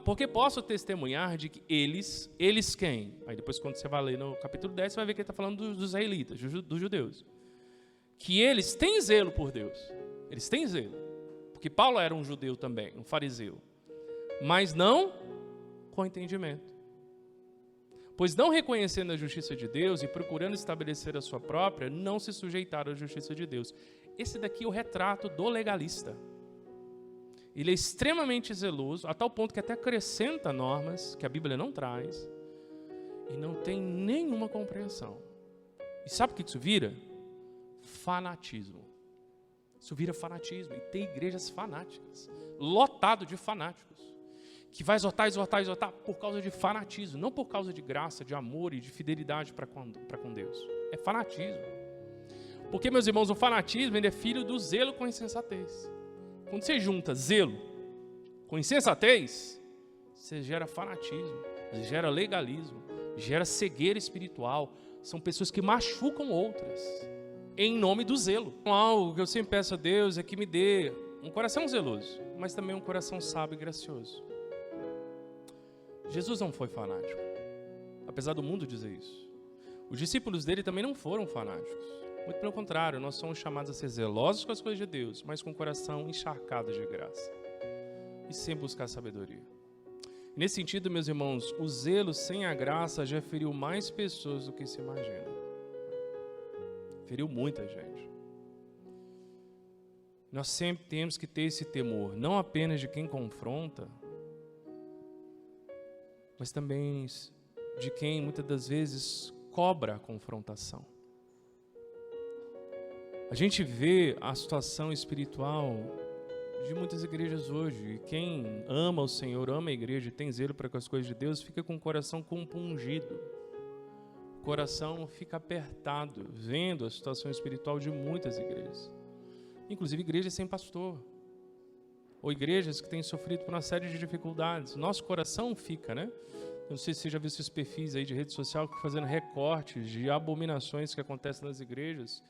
Porque posso testemunhar de que eles quem? Aí depois quando você vai ler no capítulo 10, você vai ver que ele está falando dos israelitas, dos judeus. Que eles têm zelo por Deus. Eles têm zelo. Porque Paulo era um judeu também, um fariseu. Mas não com entendimento. Pois não reconhecendo a justiça de Deus e procurando estabelecer a sua própria, não se sujeitaram à justiça de Deus. Esse daqui é o retrato do legalista. Ele é extremamente zeloso, a tal ponto que até acrescenta normas que a Bíblia não traz e não tem nenhuma compreensão. E sabe o que isso vira? Fanatismo. Isso vira fanatismo. E tem igrejas fanáticas, lotado de fanáticos, que vai exortar por causa de fanatismo, não por causa de graça, de amor e de fidelidade para com Deus. É fanatismo. Porque, meus irmãos, o fanatismo ele é filho do zelo com insensatez. Quando você junta zelo com insensatez, você gera fanatismo, você gera legalismo, gera cegueira espiritual. São pessoas que machucam outras em nome do zelo. Algo que eu sempre peço a Deus é que me dê um coração zeloso, mas também um coração sábio e gracioso. Jesus não foi fanático, apesar do mundo dizer isso. Os discípulos dele também não foram fanáticos. Muito pelo contrário, nós somos chamados a ser zelosos com as coisas de Deus, mas com o coração encharcado de graça. E sem buscar sabedoria. Nesse sentido, meus irmãos, o zelo sem a graça já feriu mais pessoas do que se imagina. Feriu muita gente. Nós sempre temos que ter esse temor, não apenas de quem confronta, mas também de quem muitas das vezes cobra a confrontação. A gente vê a situação espiritual de muitas igrejas hoje. E quem ama o Senhor, ama a igreja e tem zelo para com as coisas de Deus, fica com o coração compungido. O coração fica apertado, vendo a situação espiritual de muitas igrejas. Inclusive igrejas sem pastor. Ou igrejas que têm sofrido por uma série de dificuldades. Nosso coração fica, né? Eu não sei se você já viu esses perfis aí de rede social que fazendo recortes de abominações que acontecem nas igrejas.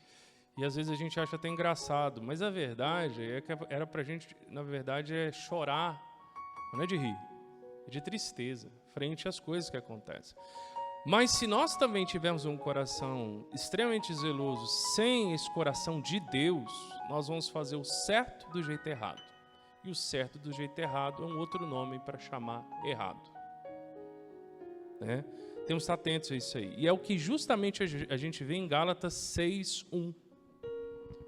E às vezes a gente acha até engraçado, mas a verdade é que era pra gente, na verdade, é chorar, não é de rir, é de tristeza, frente às coisas que acontecem. Mas se nós também tivermos um coração extremamente zeloso, sem esse coração de Deus, nós vamos fazer o certo do jeito errado. E o certo do jeito errado é um outro nome para chamar errado. Né? Temos que estar atentos a isso aí. E é o que justamente a gente vê em Gálatas 6:1.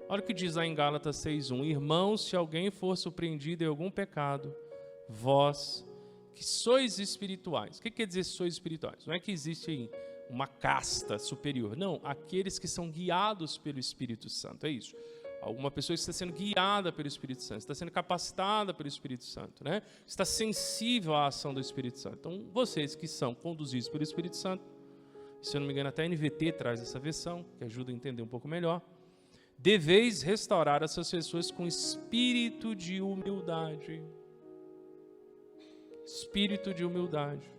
Olha o que diz lá em Gálatas 6:1. Irmãos, se alguém for surpreendido em algum pecado, vós que sois espirituais. O que quer dizer sois espirituais? Não é que existe uma casta superior. Não, aqueles que são guiados pelo Espírito Santo. É isso. Alguma pessoa está sendo guiada pelo Espírito Santo, está sendo capacitada pelo Espírito Santo, né? Está sensível à ação do Espírito Santo. Então, vocês que são conduzidos pelo Espírito Santo, se eu não me engano, até a NVT traz essa versão, que ajuda a entender um pouco melhor. Deveis restaurar essas pessoas com espírito de humildade. Espírito de humildade.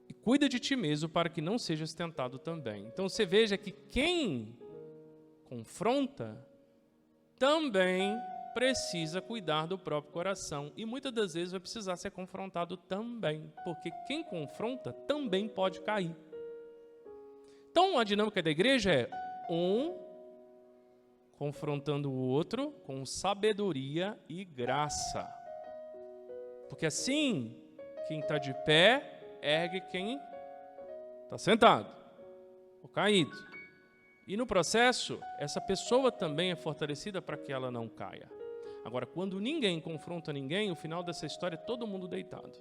E cuida de ti mesmo para que não sejas tentado também. Então você veja que quem confronta também precisa cuidar do próprio coração. E muitas das vezes vai precisar ser confrontado também. Porque quem confronta também pode cair. Então a dinâmica da igreja é confrontando o outro com sabedoria e graça. Porque assim, quem está de pé, ergue quem está sentado ou caído. E no processo, essa pessoa também é fortalecida para que ela não caia. Agora, quando ninguém confronta ninguém, o final dessa história é todo mundo deitado.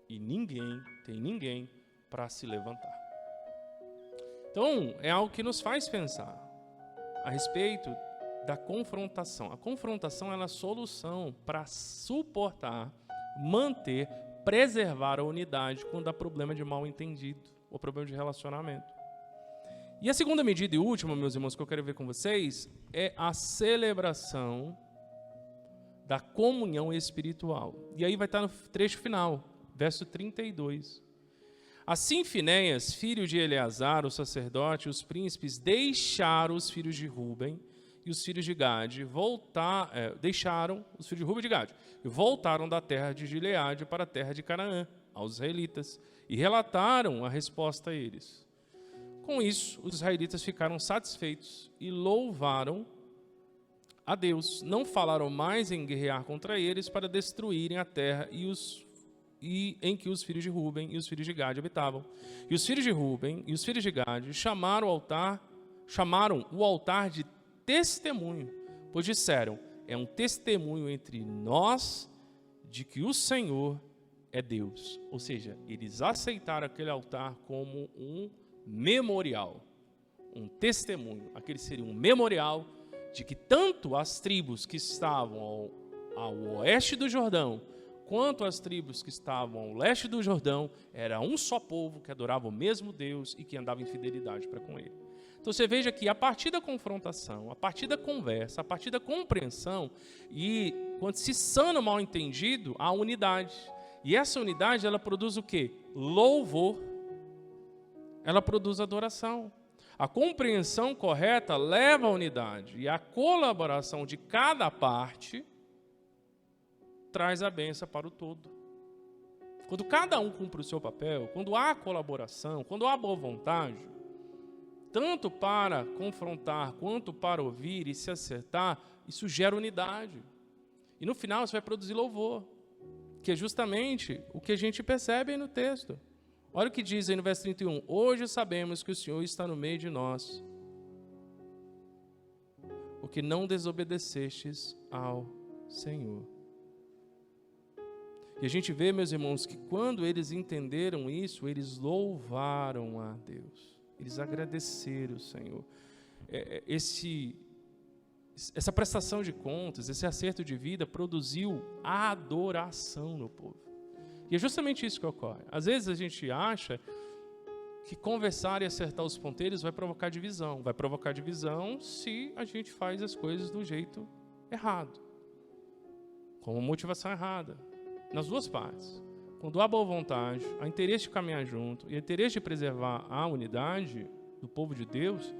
E tem ninguém para se levantar. Então, é algo que nos faz pensar a respeito da confrontação. A confrontação é a solução para suportar, manter, preservar a unidade quando há problema de mal entendido ou problema de relacionamento. E a segunda medida e última, meus irmãos, que eu quero ver com vocês é a celebração da comunhão espiritual. E aí vai estar no trecho final, verso 32. Assim Finéias, filho de Eleazar, o sacerdote, e os príncipes deixaram os filhos de Ruben e os filhos de Gade, deixaram os filhos de Ruben e de Gade, e voltaram da terra de Gileade para a terra de Canaã, aos israelitas, e relataram a resposta a eles. Com isso, os israelitas ficaram satisfeitos e louvaram a Deus. Não falaram mais em guerrear contra eles para destruírem a terra em que os filhos de Ruben e os filhos de Gade habitavam. E os filhos de Ruben e os filhos de Gade chamaram o altar de testemunho, pois disseram, é um testemunho entre nós de que o Senhor é Deus. Ou seja, eles aceitaram aquele altar como um memorial, um testemunho. Aquele seria um memorial de que tanto as tribos que estavam ao oeste do Jordão, quanto as tribos que estavam ao leste do Jordão, era um só povo que adorava o mesmo Deus e que andava em fidelidade para com ele. Então você veja que a partir da confrontação, a partir da conversa, a partir da compreensão, e quando se sana o mal entendido, há unidade. E essa unidade, ela produz o quê? Louvor. Ela produz adoração. A compreensão correta leva à unidade. E a colaboração de cada parte traz a bênção para o todo. Quando cada um cumpre o seu papel, quando há colaboração, quando há boa vontade, tanto para confrontar quanto para ouvir e se acertar, isso gera unidade. E no final isso vai produzir louvor, que é justamente o que a gente percebe aí no texto. Olha o que diz aí no verso 31. Hoje sabemos que o Senhor está no meio de nós, porque não desobedecestes ao Senhor. E a gente vê, meus irmãos, que quando eles entenderam isso, eles louvaram a Deus. Eles agradeceram o Senhor. Essa prestação de contas, esse acerto de vida produziu adoração no povo. E é justamente isso que ocorre. Às vezes a gente acha que conversar e acertar os ponteiros vai provocar divisão. Vai provocar divisão se a gente faz as coisas do jeito errado, com a motivação errada. Nas duas partes. Quando há boa vontade, há interesse de caminhar junto e interesse de preservar a unidade do povo de Deus,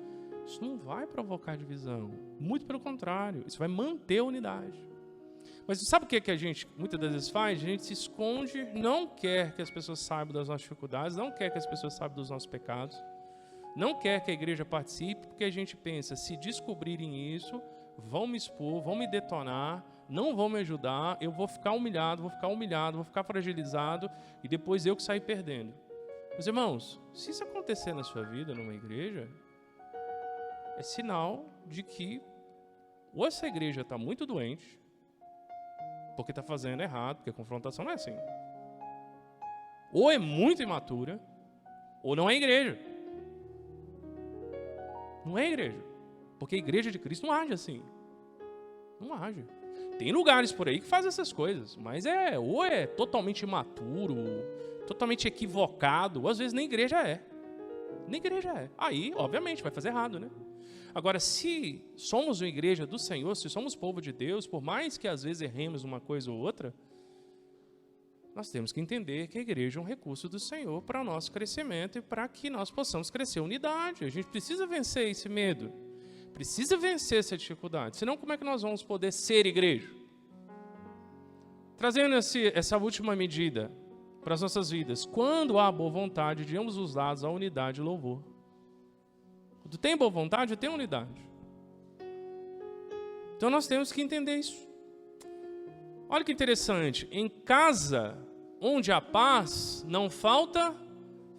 isso não vai provocar divisão. Muito pelo contrário, isso vai manter a unidade. Mas sabe o que a gente muitas das vezes faz? A gente se esconde, não quer que as pessoas saibam das nossas dificuldades, não quer que as pessoas saibam dos nossos pecados, não quer que a igreja participe, porque a gente pensa, se descobrirem isso, vão me expor, vão me detonar, não vão me ajudar, eu vou ficar humilhado, vou ficar fragilizado e depois eu que sair perdendo. Meus irmãos, se isso acontecer na sua vida, numa igreja, é sinal de que ou essa igreja está muito doente, porque está fazendo errado, porque a confrontação não é assim. Ou é muito imatura, ou não é igreja. Não é igreja. Porque a igreja de Cristo não age assim. Não age. Tem lugares por aí que fazem essas coisas, mas ou é totalmente imaturo, totalmente equivocado, ou às vezes nem igreja é. Nem igreja é. Aí, obviamente, vai fazer errado, né? Agora, se somos uma igreja do Senhor, se somos povo de Deus, por mais que às vezes erremos uma coisa ou outra, nós temos que entender que a igreja é um recurso do Senhor para o nosso crescimento e para que nós possamos crescer unidade. A gente precisa vencer esse medo. Precisa vencer essa dificuldade, senão como é que nós vamos poder ser igreja? Trazendo essa última medida para as nossas vidas, quando há boa vontade de ambos os lados, há unidade e louvor. Quando tem boa vontade, tem unidade. Então nós temos que entender isso. Olha que interessante, em casa onde há paz, não falta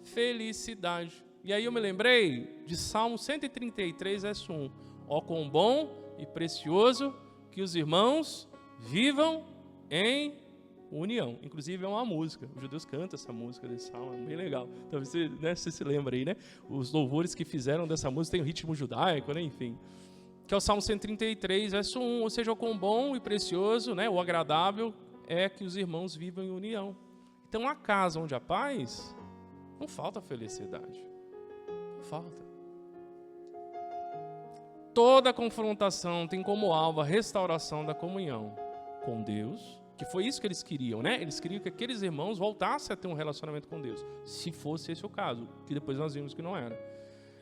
felicidade. E aí eu me lembrei de Salmo 133, verso 1. Ó quão bom e precioso que os irmãos vivam em união. Inclusive é uma música. Os judeus cantam essa música desse salmo, é bem legal. Talvez você se lembre aí, né? Os louvores que fizeram dessa música tem o ritmo judaico, né? Enfim. Que é o Salmo 133, verso 1. Ou seja, ó quão bom e precioso, né? O agradável é que os irmãos vivam em união. Então a casa onde há paz, não falta felicidade. Não falta. Toda confrontação tem como alvo a restauração da comunhão com Deus, que foi isso que eles queriam, né? Eles queriam que aqueles irmãos voltassem a ter um relacionamento com Deus, se fosse esse o caso, que depois nós vimos que não era.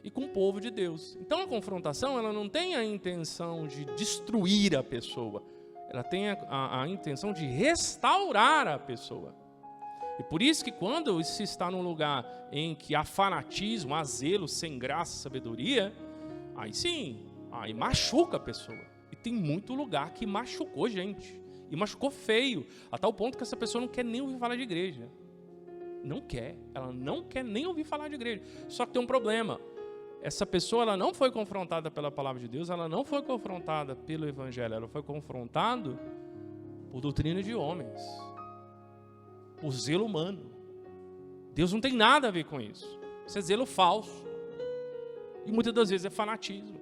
E com o povo de Deus. Então a confrontação, ela não tem a intenção de destruir a pessoa, ela tem a intenção de restaurar a pessoa. E por isso que quando se está num lugar em que há fanatismo, há zelo, sem graça, sabedoria, aí sim, aí machuca a pessoa. E tem muito lugar que machucou gente. E machucou feio. A tal ponto que essa pessoa não quer nem ouvir falar de igreja. Não quer. Ela não quer nem ouvir falar de igreja. Só que tem um problema. Essa pessoa, ela não foi confrontada pela palavra de Deus. Ela não foi confrontada pelo evangelho. Ela foi confrontada por doutrina de homens. Por zelo humano. Deus não tem nada a ver com isso. Isso é zelo falso. E muitas das vezes é fanatismo.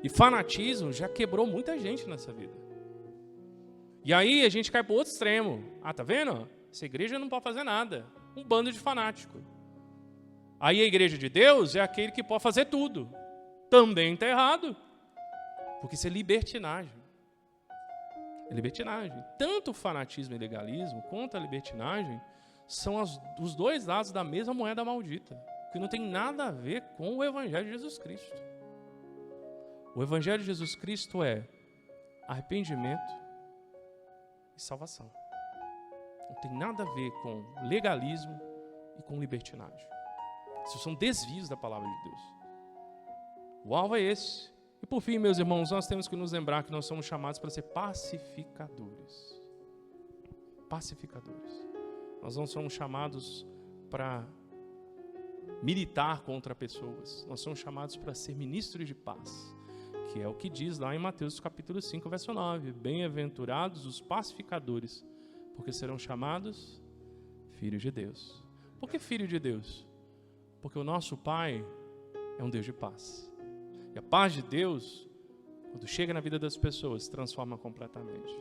E fanatismo já quebrou muita gente nessa vida. E aí a gente cai para o outro extremo. Ah, tá vendo? Essa igreja não pode fazer nada. Um bando de fanático. Aí a igreja de Deus é aquele que pode fazer tudo. Também está errado. Porque isso é libertinagem. É libertinagem. Tanto o fanatismo e legalismo quanto a libertinagem são os dois lados da mesma moeda maldita. Que não tem nada a ver com o Evangelho de Jesus Cristo. O Evangelho de Jesus Cristo é arrependimento e salvação. Não tem nada a ver com legalismo e com libertinagem. Isso são desvios da palavra de Deus. O alvo é esse. E por fim, meus irmãos, nós temos que nos lembrar que nós somos chamados para ser pacificadores. Pacificadores. Nós não somos chamados para militar contra pessoas. Nós somos chamados para ser ministros de paz, que é o que diz lá em Mateus capítulo 5, verso 9. Bem-aventurados os pacificadores, porque serão chamados filhos de Deus. Por que filho de Deus? Porque o nosso Pai é um Deus de paz. E a paz de Deus, quando chega na vida das pessoas, se transforma completamente.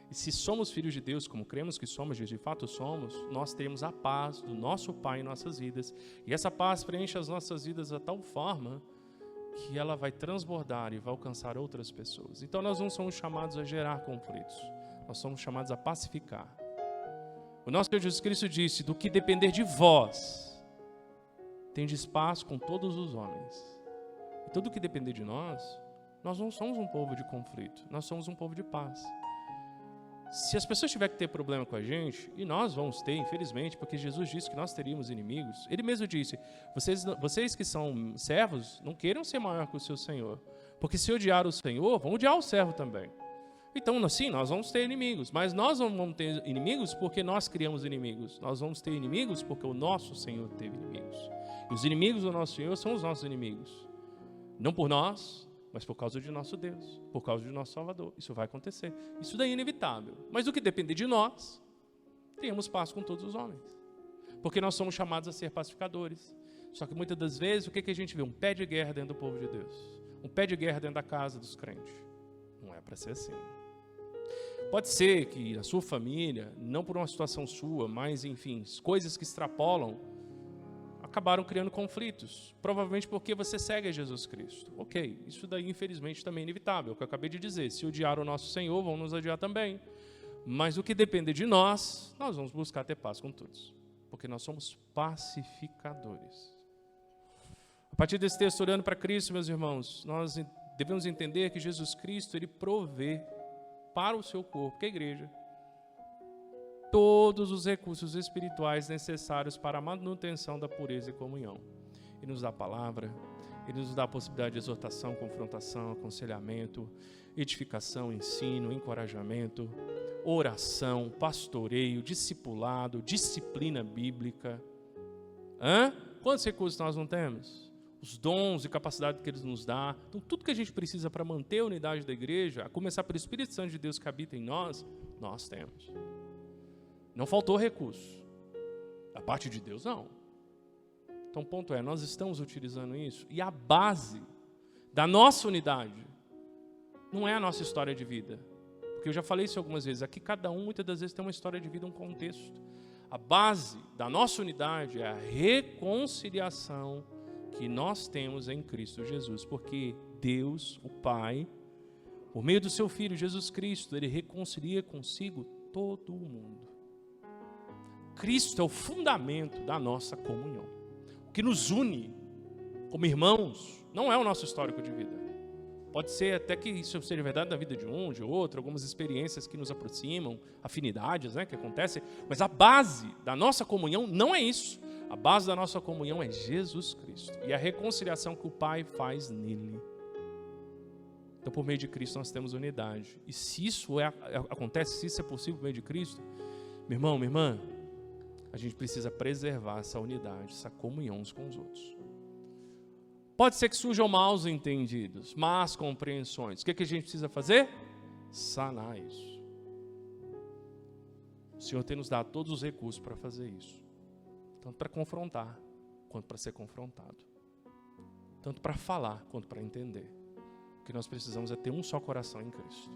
E se somos filhos de Deus, como cremos que somos, de fato somos, nós temos a paz do nosso Pai em nossas vidas. E essa paz preenche as nossas vidas de tal forma que ela vai transbordar e vai alcançar outras pessoas. Então nós não somos chamados a gerar conflitos, nós somos chamados a pacificar. O nosso Senhor Jesus Cristo disse: do que depender de vós, tendes paz com todos os homens. E tudo que depender de nós não somos um povo de conflito, nós somos um povo de paz. Se as pessoas tiverem que ter problema com a gente, e nós vamos ter, infelizmente, porque Jesus disse que nós teríamos inimigos, ele mesmo disse: vocês que são servos, não queiram ser maior que o seu Senhor, porque se odiar o Senhor, vão odiar o servo também. Então, assim, nós vamos ter inimigos, mas nós não vamos ter inimigos porque nós criamos inimigos, nós vamos ter inimigos porque o nosso Senhor teve inimigos. E os inimigos do nosso Senhor são os nossos inimigos. Não por nós, mas por causa de nosso Deus, por causa de nosso Salvador. Isso vai acontecer. Isso daí é inevitável. Mas do que depender de nós, tenhamos paz com todos os homens. Porque nós somos chamados a ser pacificadores. Só que muitas das vezes, o que a gente vê? Um pé de guerra dentro do povo de Deus. Um pé de guerra dentro da casa dos crentes. Não é para ser assim. Pode ser que a sua família, não por uma situação sua, mas, enfim, coisas que extrapolam, acabaram criando conflitos, provavelmente porque você segue a Jesus Cristo. Ok, isso daí infelizmente também é inevitável, é o que eu acabei de dizer. Se odiar o nosso Senhor, vão nos odiar também. Mas o que depende de nós vamos buscar ter paz com todos, porque nós somos pacificadores. A partir desse texto, olhando para Cristo, meus irmãos, nós devemos entender que Jesus Cristo, ele provê para o seu corpo, que é a igreja, todos os recursos espirituais necessários para a manutenção da pureza e comunhão. Ele nos dá a palavra, ele nos dá a possibilidade de exortação, confrontação, aconselhamento, edificação, ensino, encorajamento, oração, pastoreio, discipulado, disciplina bíblica. Quantos recursos nós não temos? Os dons e capacidade que ele nos dá. Então, tudo que a gente precisa para manter a unidade da igreja, a começar pelo Espírito Santo de Deus que habita em nós temos. Não faltou recurso. Da parte de Deus, não. Então, o ponto é, nós estamos utilizando isso. E a base da nossa unidade não é a nossa história de vida. Porque eu já falei isso algumas vezes. Aqui, cada um, muitas das vezes, tem uma história de vida, um contexto. A base da nossa unidade é a reconciliação que nós temos em Cristo Jesus. Porque Deus, o Pai, por meio do seu Filho, Jesus Cristo, ele reconcilia consigo todo o mundo. Cristo é o fundamento da nossa comunhão. O que nos une como irmãos não é o nosso histórico de vida. Pode ser até que isso seja verdade na vida de um, de outro, algumas experiências que nos aproximam, afinidades, que acontecem, mas a base da nossa comunhão não é isso. A base da nossa comunhão é Jesus Cristo e a reconciliação que o Pai faz nele. Então, por meio de Cristo, nós temos unidade. E se isso acontece, se isso é possível por meio de Cristo, meu irmão, minha irmã, a gente precisa preservar essa unidade, essa comunhão uns com os outros. Pode ser que surjam maus entendidos, más compreensões. O que a gente precisa fazer? Sanar isso. O Senhor tem nos dado todos os recursos para fazer isso. Tanto para confrontar, quanto para ser confrontado. Tanto para falar, quanto para entender. O que nós precisamos é ter um só coração em Cristo.